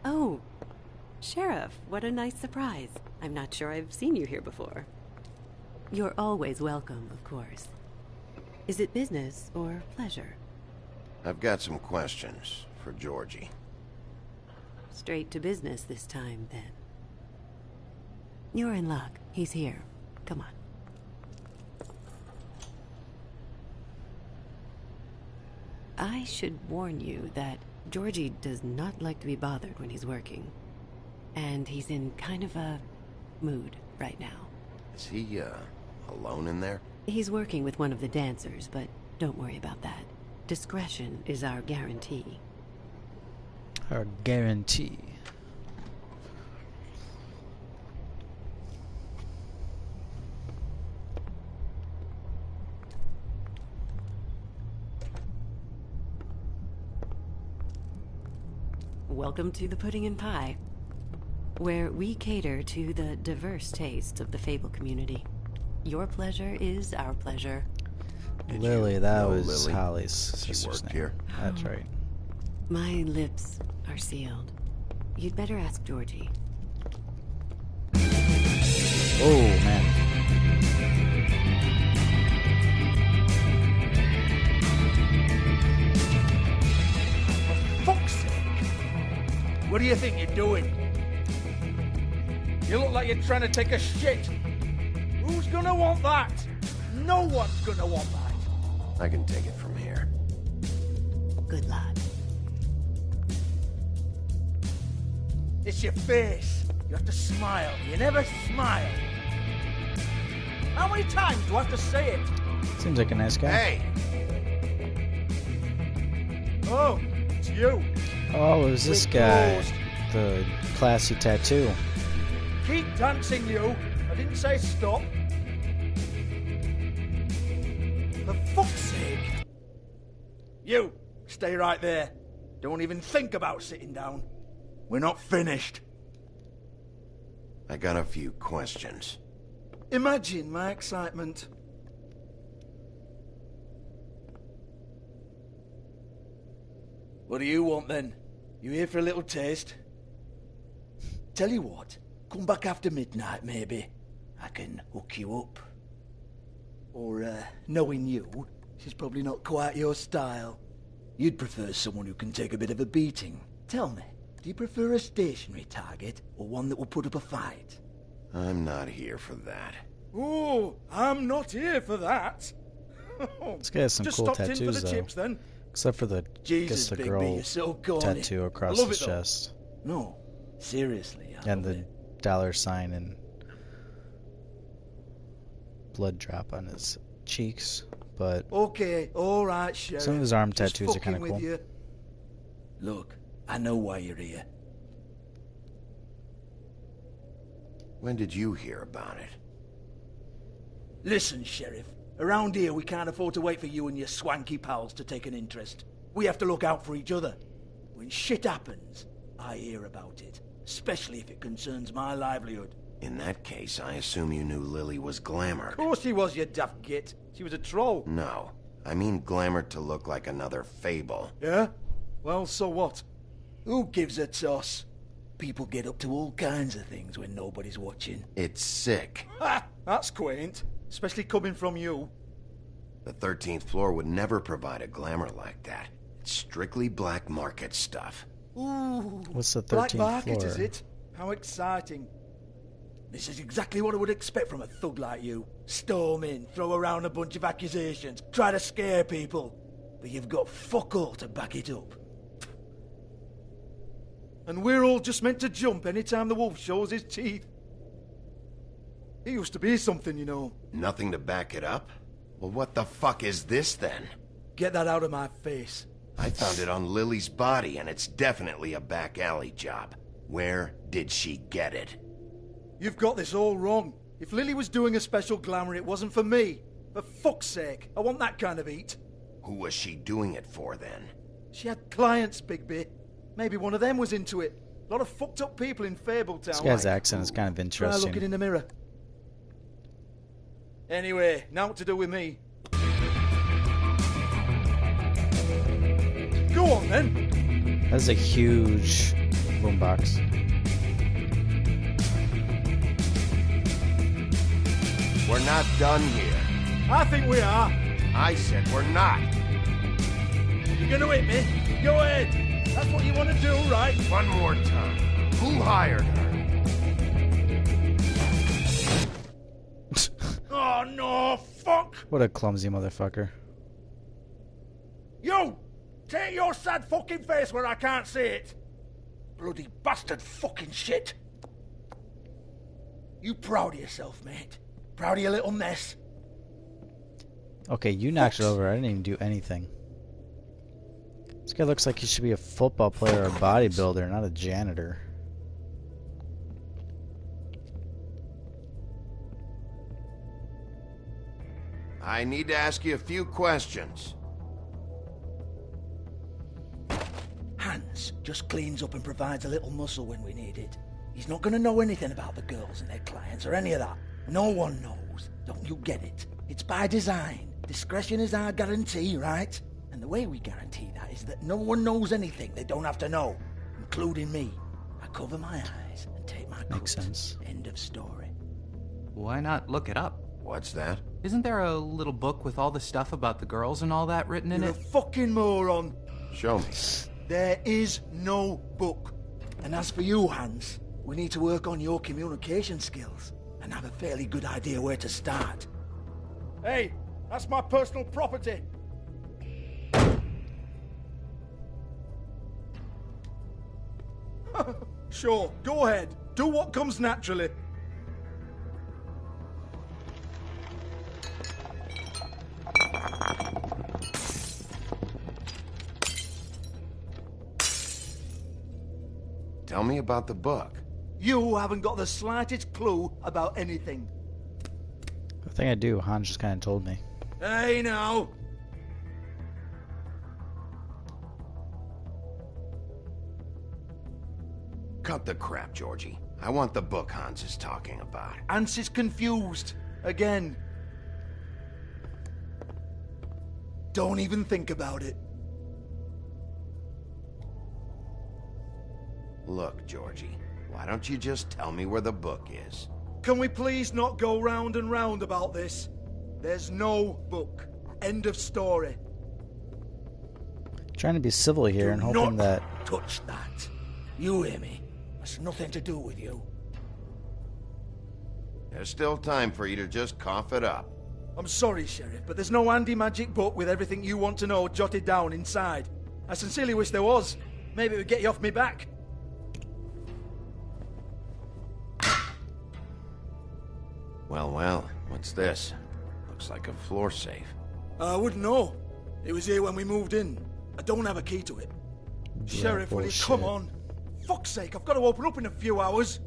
Oh, Sheriff, what a nice surprise. I'm not sure I've seen you here before. You're always welcome, of course. Is it business or pleasure? I've got some questions for Georgie. Straight to business this time, then. You're in luck. He's here. Come on. I should warn you that Georgie does not like to be bothered when he's working. And he's in kind of a mood right now. Is he, alone in there? He's working with one of the dancers, but don't worry about that. Discretion is our guarantee. Our guarantee. Welcome to the Pudding and Pie, where we cater to the diverse tastes of the Fable community. Your pleasure is our pleasure. Lily, that was Lily? Holly's She sister's worked name. here? That's right. My lips are sealed. You'd better ask Georgie. Oh, man. Fuck's sake! What do you think you're doing? You look like you're trying to take a shit. Who's gonna want that? No one's gonna want that. I can take it from here. Good lad. It's your face. You have to smile. You never smile. How many times do I have to say it? Seems like a nice guy. Hey! Oh, it's you. Oh, it was this guy. The classy tattoo. Keep dancing, you. I didn't say stop. For fuck's sake. You, stay right there. Don't even think about sitting down. We're not finished. I got a few questions. Imagine my excitement. What do you want then? You here for a little taste? Tell you what, come back after midnight maybe. I can hook you up. Or, knowing you, she's probably not quite your style. You'd prefer someone who can take a bit of a beating. Tell me, do you prefer a stationary target, or one that will put up a fight? I'm not here for that. Oh, I'm not here for that. This guy has some Just cool stopped in for tattoos, the though. chips, then. Except for the, Jesus, the Bigby, girl you're so corny. tattoo across I love his it, though. chest. No, seriously. And the $sign and blood drop on his cheeks. But Okay, all right, Sheriff. some of his arm Just tattoos are kind of fucking with cool. you. Look, I know why you're here. When did you hear about it? Listen, Sheriff. Around here, we can't afford to wait for you and your swanky pals to take an interest. We have to look out for each other. When shit happens, I hear about it. Especially if it concerns my livelihood. In that case, I assume you knew Lily was glamored. Of course she was, you daft git. She was a troll. No, I mean glamored to look like another fable. Yeah? Well, so what? Who gives a toss? People get up to all kinds of things when nobody's watching. It's sick. Ha! That's quaint. Especially coming from you. The 13th floor would never provide a glamour like that. It's strictly black market stuff. Ooh. What's the Black 13th market, floor? is it? How exciting. This is exactly what I would expect from a thug like you. Storm in, throw around a bunch of accusations, try to scare people. But you've got fuck all to back it up. And we're all just meant to jump any time the wolf shows his teeth. He used to be something, you know. Nothing to back it up? Well, what the fuck is this then? Get that out of my face. I found it on Lily's body, and it's definitely a back alley job. Where did she get it? You've got this all wrong. If Lily was doing a special glamour, it wasn't for me. For fuck's sake, I want that kind of eat. Who was she doing it for, then? She had clients, Bigby. Maybe one of them was into it. A lot of fucked up people in Fabletown. This guy's like. accent is kind of Try interesting. looking in the mirror. Anyway, now what to do with me? Go on, then. That's a huge boombox. We're not done here. I think we are. I said we're not. You're gonna hit me? Go ahead. That's what you want to do, right? One more time. Who hired her? Oh, no, fuck! What a clumsy motherfucker. You! Take your sad fucking face where I can't see it! Bloody bastard fucking shit! You proud of yourself, mate? Proud of your little mess? Okay, you knocked it over. I didn't even do anything. This guy looks like he should be a football player or a bodybuilder, not a janitor. I need to ask you a few questions. Hans just cleans up and provides a little muscle when we need it. He's not gonna know anything about the girls and their clients or any of that. No one knows. Don't you get it? It's by design. Discretion is our guarantee, right? And the way we guarantee that is that no one knows anything they don't have to know, including me. I cover my eyes and take my cut. Makes sense. End of story. Why not look it up? What's that? Isn't there a little book with all the stuff about the girls and all that written in You're it? a fucking moron. Show me. There is no book. And as for you, Hans, we need to work on your communication skills and have a fairly good idea where to start. Hey, that's my personal property. Sure, go ahead. Do what comes naturally. Tell me about the book. You haven't got the slightest clue about anything. I think I do. Han just kind of told me. Hey, now. Cut the crap, Georgie. I want the book Hans is talking about. Hans is confused. Again. Don't even think about it. Look, Georgie, why don't you just tell me where the book is? Can we please not go round and round about this? There's no book. End of story. Trying to be civil here and hoping that... touch that. You hear me? That's nothing to do with you. There's still time for you to just cough it up. I'm sorry, Sheriff, but there's no handy magic book with everything you want to know jotted down inside. I sincerely wish there was. Maybe it would get you off me back. Well, what's this? Looks like a floor safe. I wouldn't know. It was here when we moved in. I don't have a key to it. Sheriff, will you come on? Fuck's sake, I've got to open up in a few hours.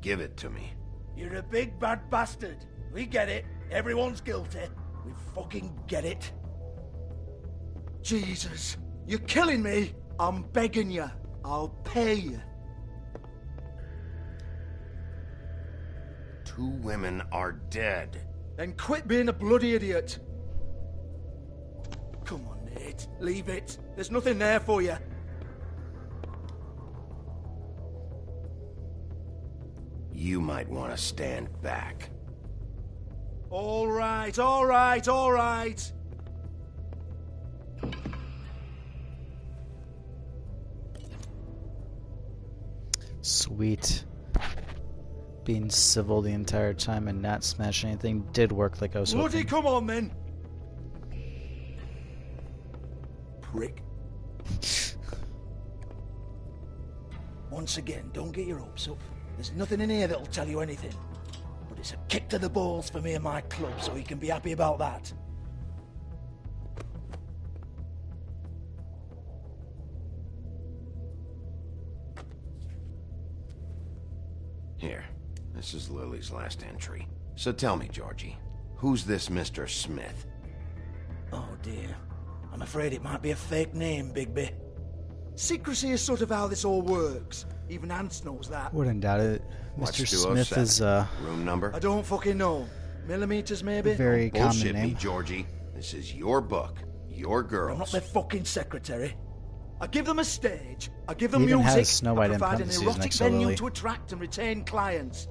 Give it to me. You're a big bad bastard. We get it. Everyone's guilty. We fucking get it. Jesus, you're killing me. I'm begging you. I'll pay you. 2 women are dead. Then quit being a bloody idiot. Come on, Nate. Leave it. There's nothing there for you. You might want to stand back. All right, all right, all right. Sweet. Being civil the entire time and not smash anything did work like I was hoping. Bloody come on, then. Prick. Once again, don't get your hopes up. There's nothing in here that'll tell you anything. But it's a kick to the balls for me and my club, so you can be happy about that. Here, this is Lily's last entry. So tell me, Georgie, who's this Mr. Smith? Oh dear. I'm afraid it might be a fake name, Bigby. Secrecy is sort of how this all works. Even Hans knows that. Wouldn't doubt it. What's Mr. Smith 207? is room number? I don't fucking know. Millimeters, maybe? Very common Bullshit name. me, Georgie. This is your book, your girls. I'm not their fucking secretary. I give them a stage, I give them He even music, has Snow White I in provide an parentheses erotic next to venue Lily. to attract and retain clients.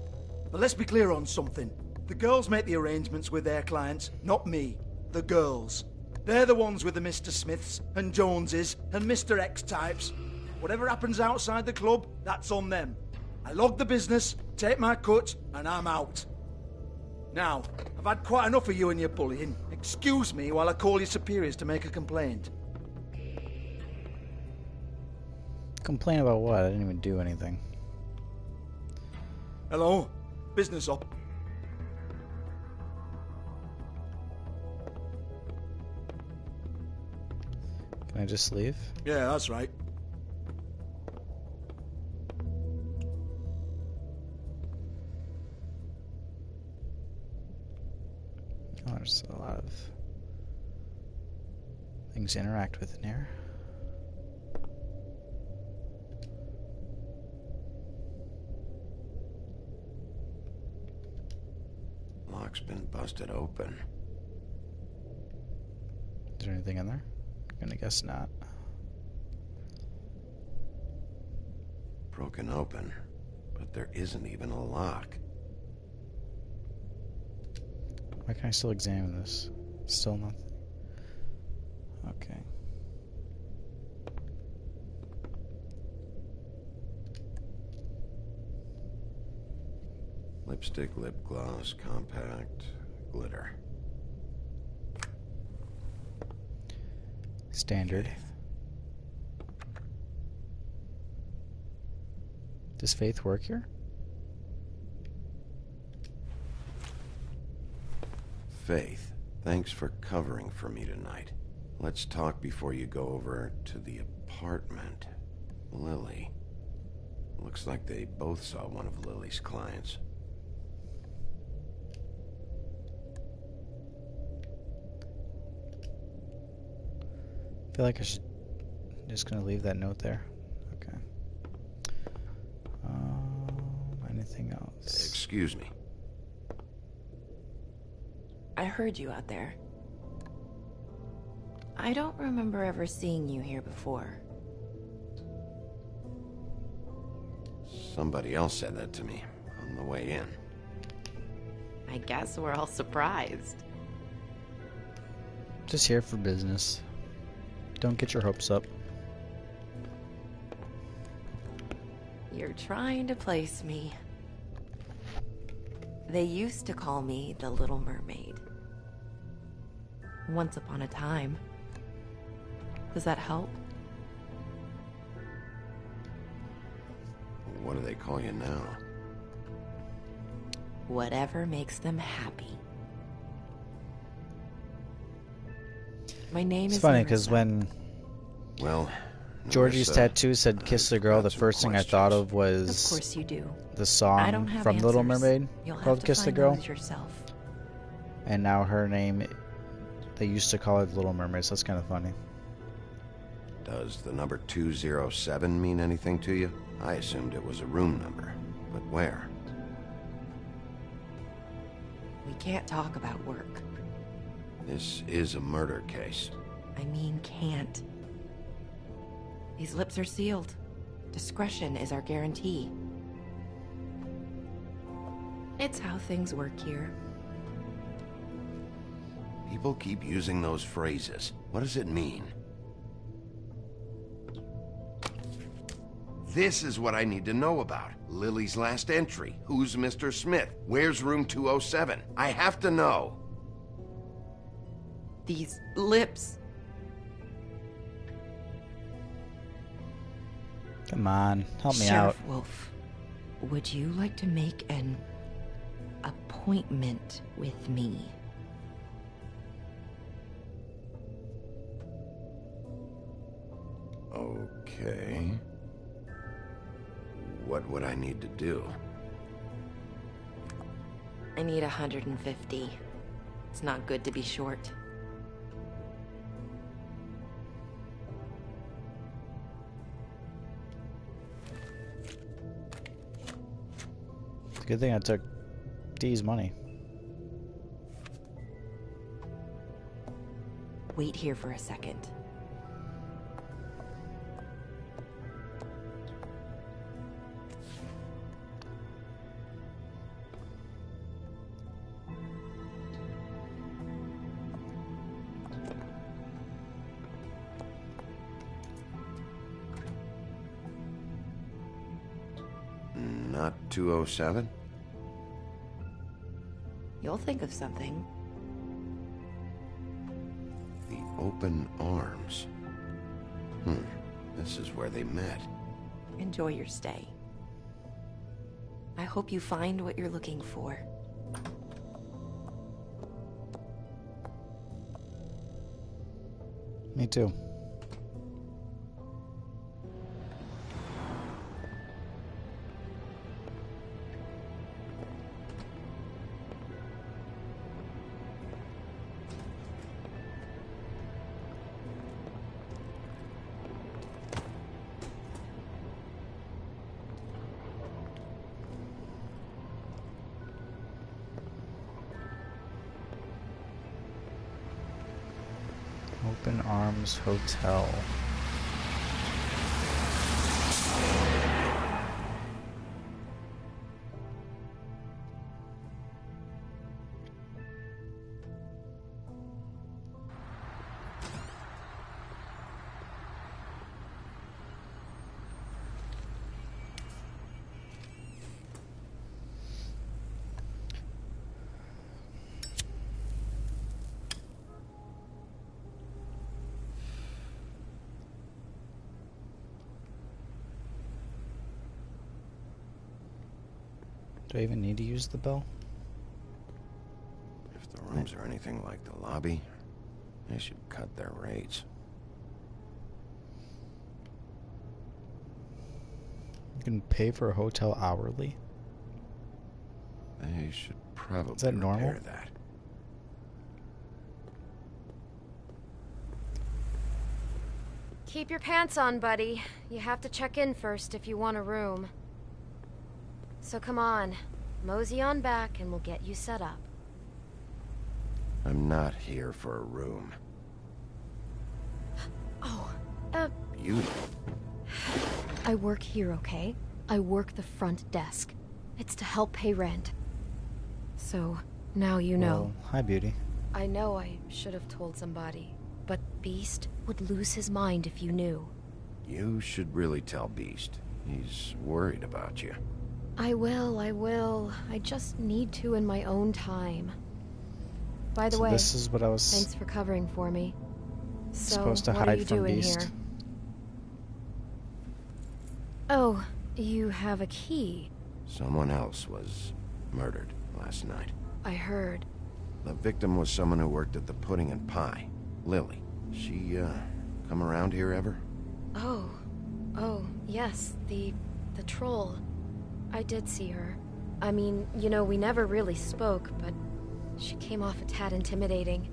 But let's be clear on something. The girls make the arrangements with their clients, not me. The girls. They're the ones with the Mr. Smiths and Joneses and Mr. X types. Whatever happens outside the club, that's on them. I log the business, take my cut, and I'm out. Now, I've had quite enough of you and your bullying. Excuse me while I call your superiors to make a complaint. Complain about what? I didn't even do anything. Hello? Business up. Can I just leave? Yeah, that's right. Oh, there's a lot of things to interact with in here. Lock's been busted open. Is there anything in there? I'm gonna guess not. Broken open, but there isn't even a lock. Why can I still examine this? Still nothing. Okay. Lipstick, lip gloss, compact, glitter. Standard. Does Faith work here? Faith, Thanks for covering for me tonight. Let's talk before you go over to the apartment. Lily. Looks like they both saw one of Lily's clients. I feel like I should... just gonna leave that note there. Okay. Anything else? Excuse me. I heard you out there. I don't remember ever seeing you here before. Somebody else said that to me on the way in. I guess we're all surprised. Just here for business. Don't get your hopes up. You're trying to place me. They used to call me the Little Mermaid. Once upon a time. Does that help? What do they call you now? Whatever makes them happy. My name It's is funny because Nerissa. when Well, Georgie's Nerissa, tattoo said "kiss the girl," the first thing I thought of was Of course you do. the I don't song have from Little answers. Mermaid You'll have called to "Kiss the find Girl." those yourself. And now her name, they used to call her the Little Mermaid, so that's kind of funny. Does the number 207 mean anything to you? I assumed it was a room number, but where? We can't talk about work. This is a murder case. I mean, can't. These lips are sealed. Discretion is our guarantee. It's how things work here. People keep using those phrases. What does it mean? This is what I need to know about. Lily's last entry. Who's Mr. Smith? Where's room 207? I have to know. These lips. Come on, help me Sheriff out. Wolf, would you like to make an appointment with me? Okay. What would I need to do? I need 150. It's not good to be short. It's a good thing I took D's money. Wait here for a second. Not 207? You'll think of something. The open arms. This is where they met. Enjoy your stay. I hope you find what you're looking for. Me too. Open Arms Hotel. Do I even need to use the bell? If they're rooms are anything like the lobby, they should cut their rates. You can pay for a hotel hourly? They should probably Is that normal? repair that. Keep your pants on, buddy. You have to check in first if you want a room. So come on, mosey on back and we'll get you set up. I'm not here for a room. Oh, Beauty. I work here, okay? I work the front desk. It's to help pay rent. So, now you know. Well, hi, Beauty. I know I should have told somebody, but Beast would lose his mind if you knew. You should really tell Beast. He's worried about you. I will. I just need to in my own time. By the So way, this is what I was thanks for covering for me. So, supposed to what are hide you from doing Beast. here? Oh, you have a key. Someone else was murdered last night. I heard. The victim was someone who worked at the Pudding and Pie. Lily. She, come around here ever? Oh, yes, the troll. I did see her. I mean, you know, we never really spoke, but she came off a tad intimidating.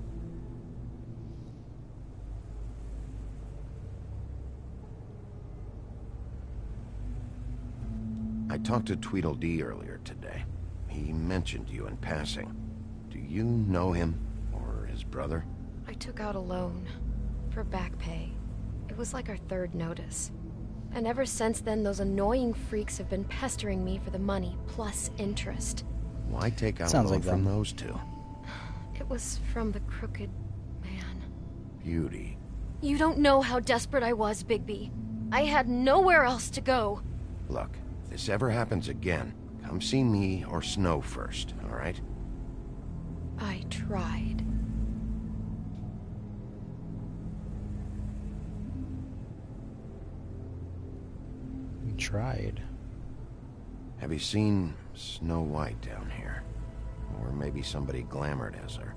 I talked to Tweedledee earlier today. He mentioned you in passing. Do you know him, or his brother? I took out a loan for back pay. It was like our third notice. And ever since then, those annoying freaks have been pestering me for the money, plus interest. Why take out a Sounds loan like from them. those two? It was from the Crooked Man. Beauty. You don't know how desperate I was, Bigby. I had nowhere else to go. Look, if this ever happens again, come see me or Snow first, all right? I tried. You tried. Have you seen Snow White down here? Or maybe somebody glamored as her?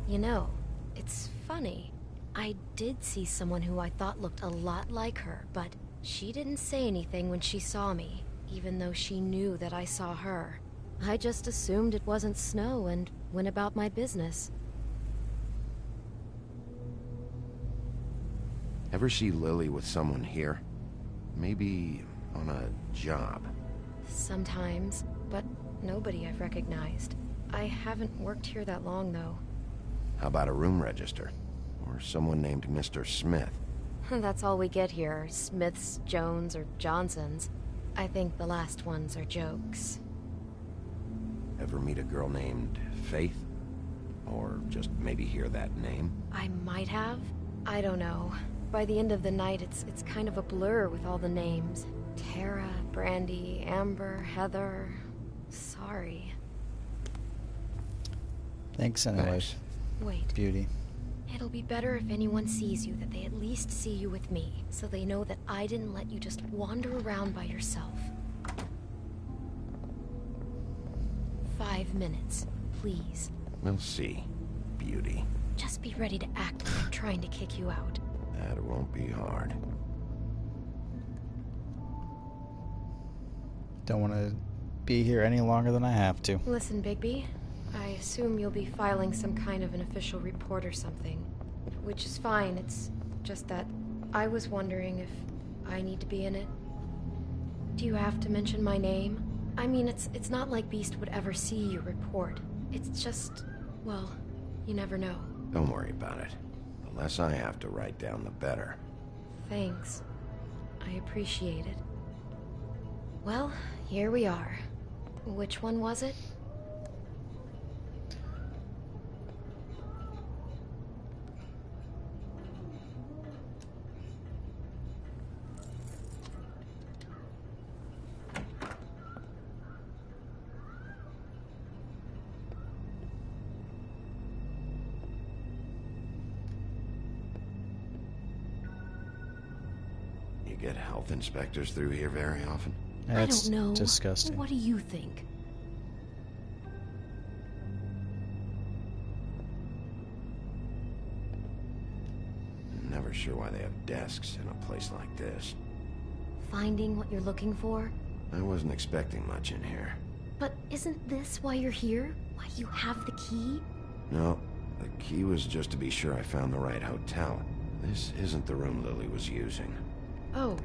You know, it's funny. I did see someone who I thought looked a lot like her, but she didn't say anything when she saw me, even though she knew that I saw her. I just assumed it wasn't Snow and went about my business. Ever see Lily with someone here? Maybe on a job? Sometimes, but nobody I've recognized. I haven't worked here that long, though. How about a room register? Or someone named Mr. Smith? That's all we get here, Smiths, Jones, or Johnsons. I think the last ones are jokes. Ever meet a girl named Faith? Or just maybe hear that name? I might have. I don't know. By the end of the night, it's kind of a blur with all the names. Tara, Brandy, Amber, Heather... Sorry. Thanks anyways. Wait. Beauty. It'll be better if anyone sees you that they at least see you with me, so they know that I didn't let you just wander around by yourself. 5 minutes, please. We'll see, Beauty. Just be ready to act like I'm trying to kick you out. That won't be hard. Don't want to be here any longer than I have to. Listen, Bigby. I assume you'll be filing some kind of an official report or something. Which is fine, it's just that I was wondering if I need to be in it. Do you have to mention my name? I mean, it's not like Beast would ever see your report. It's just, well, you never know. Don't worry about it. The less I have to write down, the better. Thanks. I appreciate it. Well, here we are. Which one was it? You get health inspectors through here very often? That's I don't know. disgusting. What do you think? sure why they have desks in a place like this. Finding what you're looking for? I wasn't expecting much in here. But isn't this why you're here? Why you have the key? No, the key was just to be sure I found the right hotel. This isn't the room Lily was using. Oh.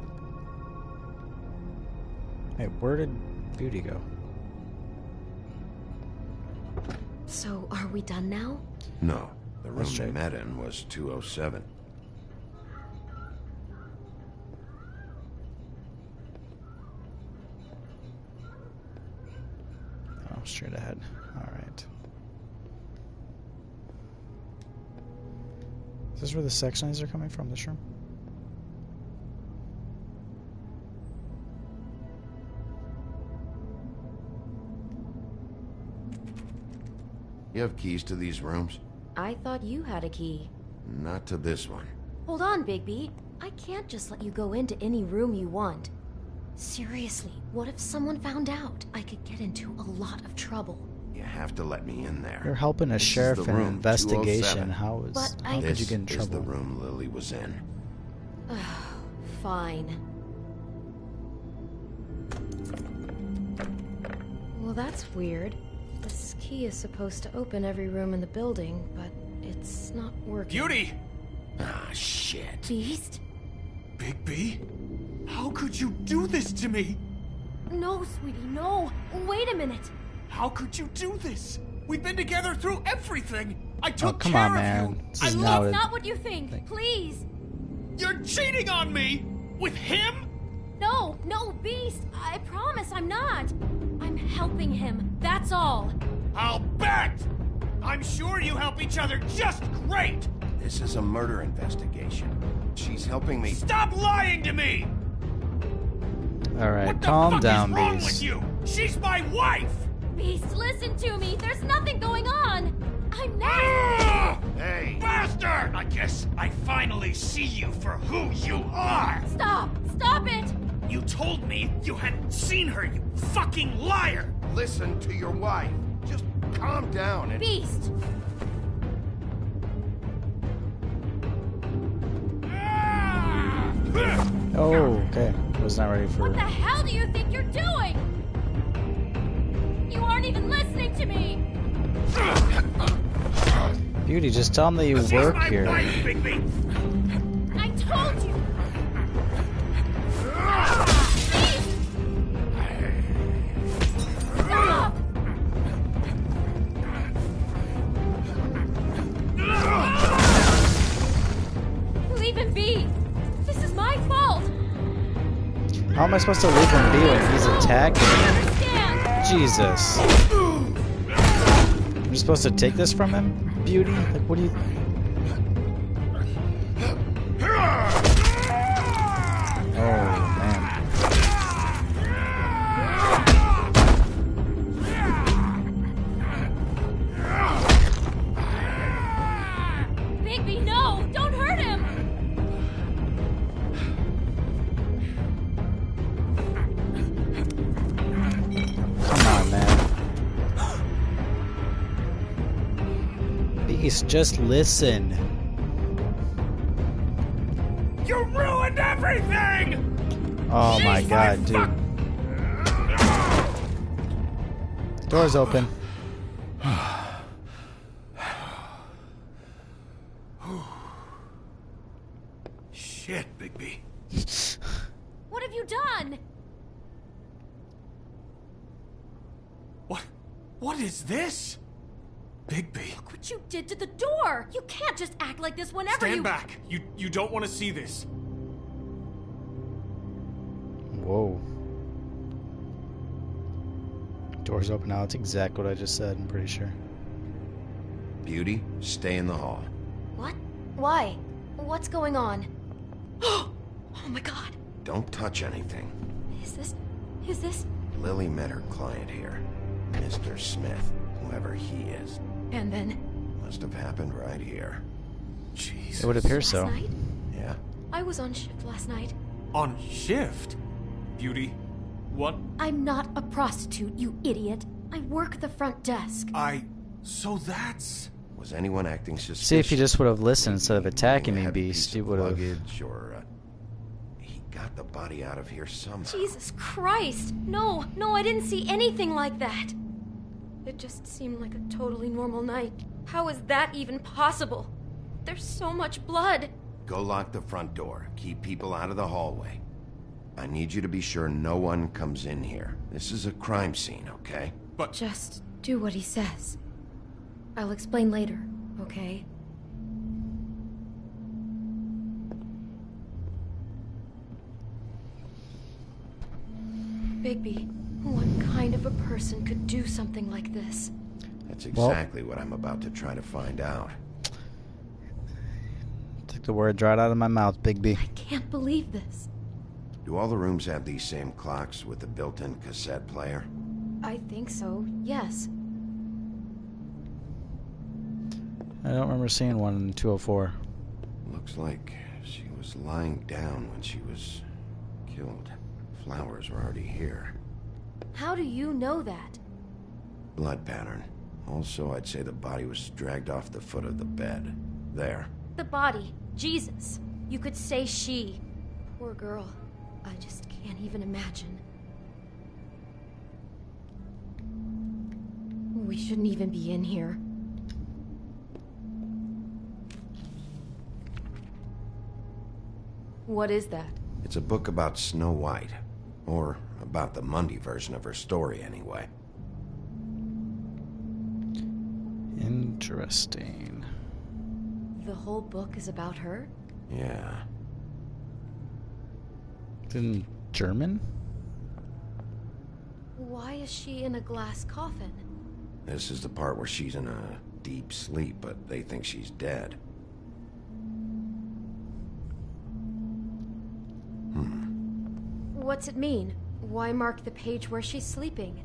Hey, where did Beauty go? So, are we done now? No, the room Let's they check. met in was 207. Oh, straight ahead. Alright. Is this where the sex noises are coming from, this room? You have keys to these rooms? I thought you had a key. Not to this one. Hold on, Bigby. I can't just let you go into any room you want. Seriously, what if someone found out? I could get into a lot of trouble. You have to let me in there. You're helping a This is sheriff the in an room, investigation. 207. How could you get in This is the trouble? room Lily was in. Fine. Well, that's weird. This key is supposed to open every room in the building, but it's not working. Beauty! Ah, shit. Beast? Bigby? How could you do this to me? No, sweetie, no. Wait a minute. How could you do this? We've been together through everything. I Oh, took come care on, of man. you. This is not a... Not what you think. Please. You're cheating on me! With him? No, Beast. I promise I'm not. I'm helping him. That's all. I'll bet! I'm sure you help each other just great! This is a murder investigation. She's helping me. Stop lying to me! Alright, calm down, What's wrong Beast. with you? She's my wife! Beast, listen to me. There's nothing going on. I'm not. Hey! Bastard! I guess I finally see you for who you are! Stop it. You told me you hadn't seen her, you fucking liar! Listen to your wife. Just calm down and... Beast. Oh, okay. I was not ready for... What the hell do you think you're doing? You aren't even listening to me. Beauty, just tell him that you She's work my here. wife, Bigby! I told you. Stop! Leave him be. This is my fault. How am I supposed to leave him be when he's attacking? Understand? Jesus. I'm just supposed to take this from him? Beauty? Like, what do you... Oh, man. Bigby, no! Don't hurt him! Come on, man. Beast, just listen. You ruined everything! Oh my god, dude. Door's open. Shit, Bigby. What have you done? What is this? Bigby. Look what you did to the door! You can't just act like this whenever Stand you- back. You don't want to see this. Whoa. Door's open now. That's exactly what I just said, I'm pretty sure. Beauty, stay in the hall. What? Why? What's going on? Oh my god. Don't touch anything. Is this? Lily met her client here. Mr. Smith, whoever he is. And then? Must have happened right here. Jeez. It would appear so. Last night? Yeah? I was on shift last night. On shift? Beauty, what? I'm not a prostitute, you idiot. I work the front desk. So that's... Was anyone acting suspicious? See, if he just would have listened instead of attacking me, Heavy Beast, piece he of would have. luggage, or he got the body out of here somehow. Jesus Christ! No, I didn't see anything like that. It just seemed like a totally normal night. How is that even possible? There's so much blood. Go lock the front door. Keep people out of the hallway. I need you to be sure no one comes in here. This is a crime scene, okay? But just do what he says. I'll explain later, okay? Bigby, what kind of a person could do something like this? That's exactly what I'm about to try to find out. Took the word right out of my mouth, Bigby. I can't believe this. Do all the rooms have these same clocks with the built-in cassette player? I think so, yes. I don't remember seeing one in 204. Looks like she was lying down when she was killed. Flowers were already here. How do you know that? Blood pattern. Also, I'd say the body was dragged off the foot of the bed. There. The body. Jesus. You could say she. Poor girl. I just can't even imagine. We shouldn't even be in here. What is that? It's a book about Snow White. Or about the Mundy version of her story, anyway. Interesting. The whole book is about her? Yeah. In German? Why is she in a glass coffin? This is the part where she's in a deep sleep, but they think she's dead. What's it mean? Why mark the page where she's sleeping?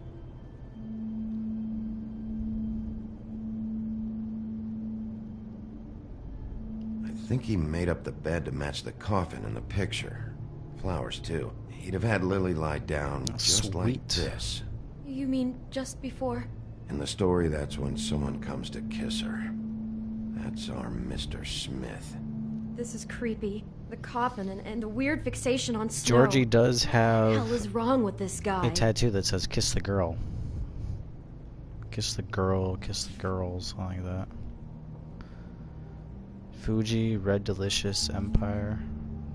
I think he made up the bed to match the coffin in the picture. Flowers, too. He'd have had Lily lie down just like this. You mean just before? In the story, that's when someone comes to kiss her. That's our Mr. Smith. This is creepy. The coffin and the weird fixation on snow. Georgie does have What the hell is wrong with this guy? a tattoo that says "Kiss the Girl." Kiss the girl, kiss the girls, something like that. Fuji, Red Delicious, Empire.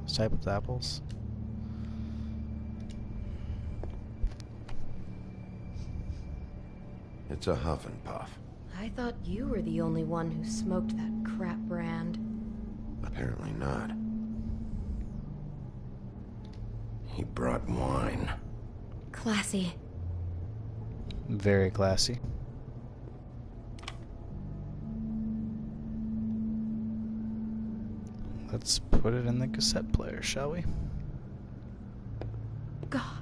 This type of apples. It's a Huff and Puff. I thought you were the only one who smoked that crap brand. Apparently not. He brought wine. Classy. Very classy. Let's put it in the cassette player, shall we? God.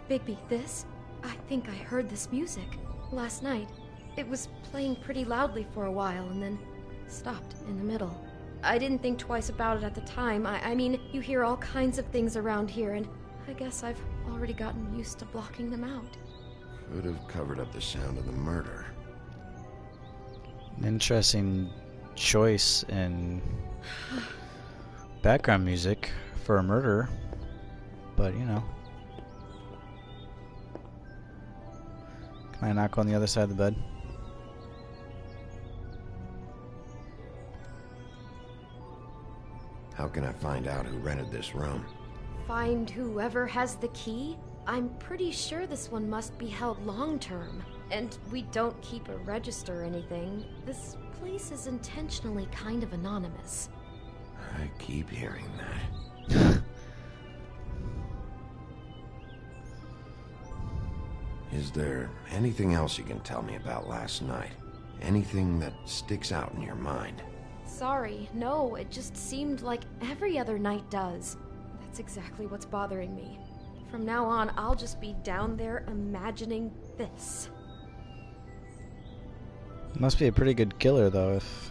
Bigby, this? I think I heard this music last night. It was playing pretty loudly for a while and then stopped in the middle. I didn't think twice about it at the time. I mean, you hear all kinds of things around here, and I guess I've already gotten used to blocking them out. Could have covered up the sound of the murder. An interesting choice in background music for a murder, but you know. Can I knock on the other side of the bed? How can I find out who rented this room? Find whoever has the key? I'm pretty sure this one must be held long-term. And we don't keep a register or anything. This place is intentionally kind of anonymous. I keep hearing that. Is there anything else you can tell me about last night? Anything that sticks out in your mind? Sorry, no, it just seemed like every other night does. That's exactly what's bothering me. From now on, I'll just be down there imagining this. Must be a pretty good killer, though, if...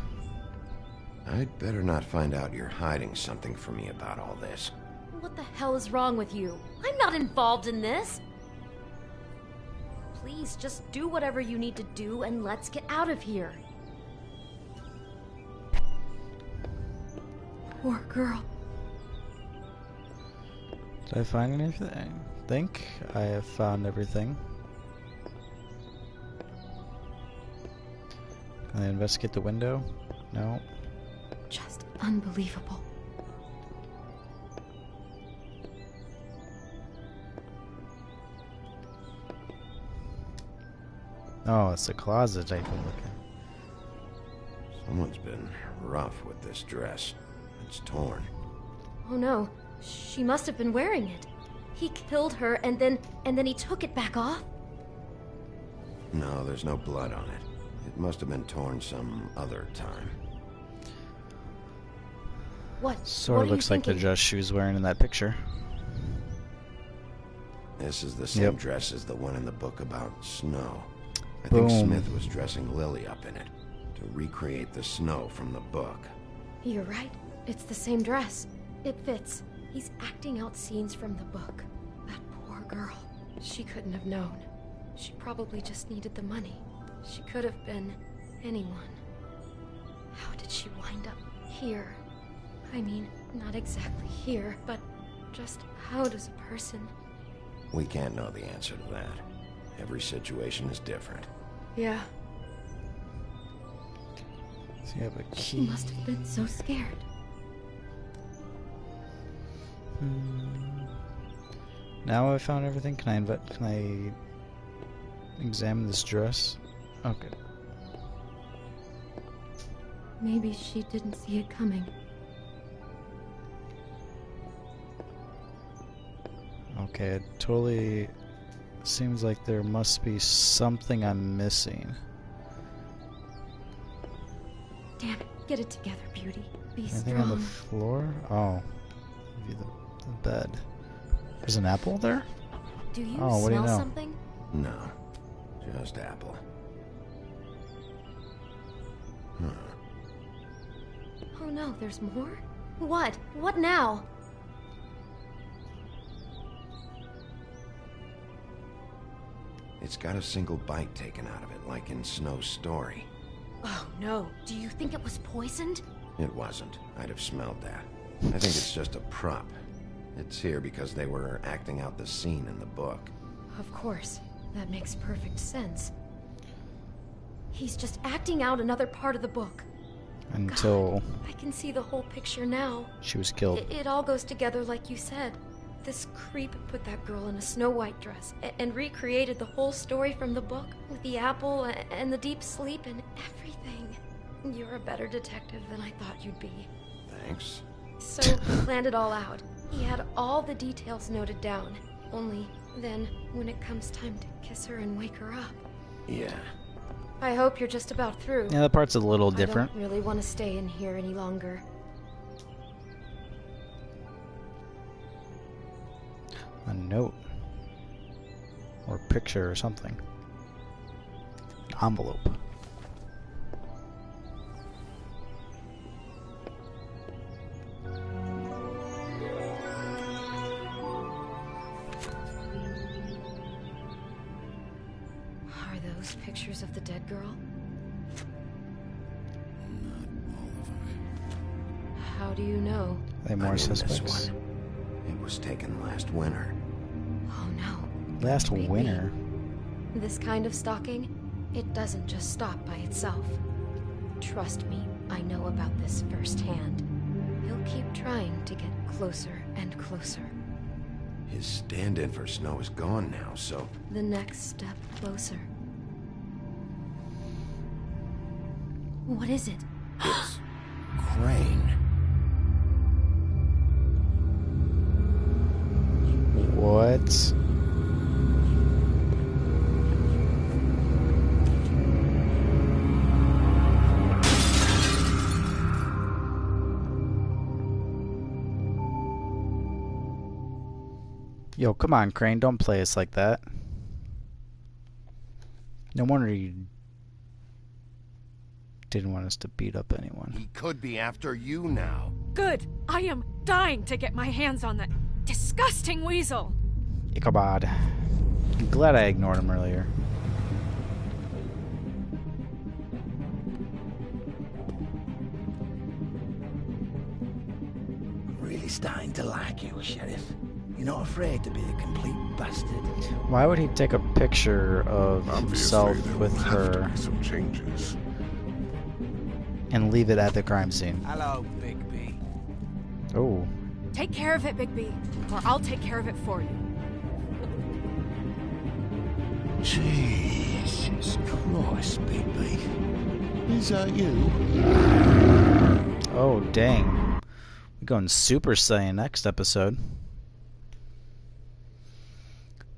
I'd better not find out you're hiding something from me about all this. What the hell is wrong with you? I'm not involved in this. Please, just do whatever you need to do and let's get out of here. Poor girl. Did I find anything? I think I have found everything. Can I investigate the window? No. Just unbelievable. Oh, it's a closet I can look at. Someone's been rough with this dress. It's torn. Oh no, she must have been wearing it. He killed her and then he took it back off? No, there's no blood on it. It must have been torn some other time. What? Sort of looks like the dress she was wearing in that picture. This is the same Yep. dress as the one in the book about snow. I Boom. think Smith was dressing Lily up in it to recreate the snow from the book. You're right. It's the same dress. It fits. He's acting out scenes from the book. That poor girl. She couldn't have known. She probably just needed the money. She could have been anyone. How did she wind up here? I mean, not exactly here, but just how does a person... We can't know the answer to that. Every situation is different. Yeah. So you have a She key. must have been so scared. Now I found everything. Can I examine this dress? Okay. Maybe she didn't see it coming. Okay, it totally seems like there must be something I'm missing. Damn it, get it together, Beauty. Be Anything on the strong. floor? Oh, maybe the bed. There's an apple there? Do you Oh, what do you smell know? something? No, just apple. Oh no, there's more? What? What now? It's got a single bite taken out of it, like in Snow's story. Oh no, do you think it was poisoned? It wasn't. I'd have smelled that. I think it's just a prop. It's here because they were acting out the scene in the book. Of course, that makes perfect sense. He's just acting out another part of the book. Until I can see the whole picture now. she was killed. It all goes together like you said. This creep put that girl in a Snow White dress and recreated the whole story from the book with the apple and the deep sleep and everything. You're a better detective than I thought you'd be. Thanks. So he planned it all out. He had all the details noted down. Only then, when it comes time to kiss her and wake her up. Yeah. I hope you're just about through. Yeah, that part's a little different. I don't really want to stay in here any longer. A note. Or picture or something. Envelope. Are those pictures of the dead girl? How do you know? Are they more This suspects? one. It was taken last winter. Oh no. Last winter. This kind of stalking, it doesn't just stop by itself. Trust me, I know about this firsthand. He'll keep trying to get closer and closer. His stand-in for Snow is gone now, so... The next step closer. What is it? It's... Crane. What? Yo, come on, Crane. Don't play us like that. No wonder you didn't want us to beat up anyone. He could be after you now. Good. I am dying to get my hands on that disgusting weasel. Ichabod. I'm glad I ignored him earlier. Really starting to like you, Sheriff. You're not afraid to be a complete bastard. Why would he take a picture of himself with her Some changes. and leave it at the crime scene? Hello, Bigby. Oh. Take care of it, Bigby, or I'll take care of it for you. Jesus Christ, Bigby. Is that you? Oh, dang. We're going Super Saiyan next episode.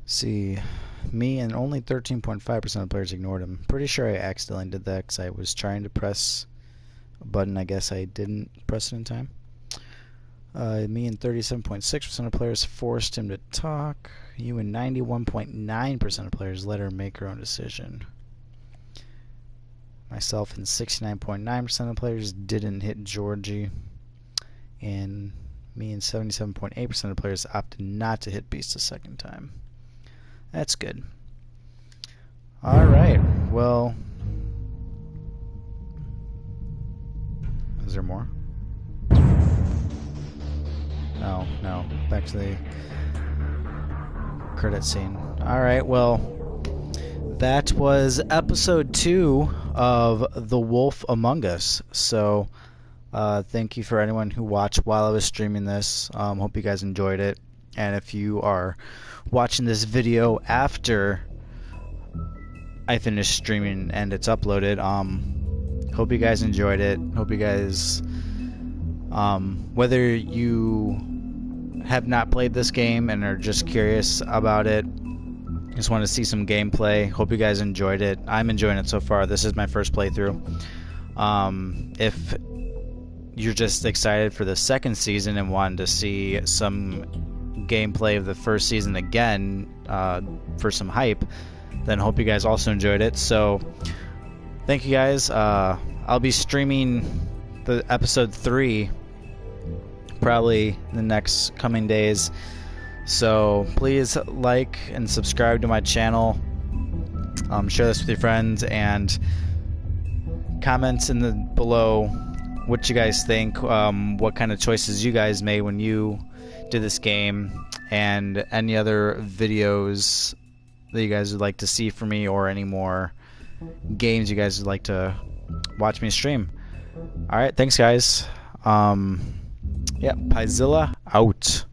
See, me and only 13.5% of players ignored him. Pretty sure I accidentally did that because I was trying to press a button. I guess I didn't press it in time. Me and 37.6% of players forced him to talk. You and 91.9% of players let her make her own decision. Myself and 69.9% of players didn't hit Georgie. And me and 77.8% of players opted not to hit Beast a second time. That's good. Alright, well... Is there more? No. Back to the credit scene. Alright, well... That was episode 2 of The Wolf Among Us. So... thank you for anyone who watched while I was streaming this. Hope you guys enjoyed it. And if you are watching this video after I finish streaming and it's uploaded, hope you guys enjoyed it. Hope you guys, whether you have not played this game and are just curious about it, just want to see some gameplay, hope you guys enjoyed it. I'm enjoying it so far. This is my first playthrough. If you're just excited for the second season and wanted to see some gameplay of the first season again for some hype, then hope you guys also enjoyed it. So thank you guys. I'll be streaming the episode 3 probably in the next coming days, so please like and subscribe to my channel, share this with your friends, and comments in the below what you guys think, what kind of choices you guys made when you did this game, and any other videos that you guys would like to see from me, or any more games you guys would like to watch me stream. Alright, thanks guys. Yeah, Pyzilla out.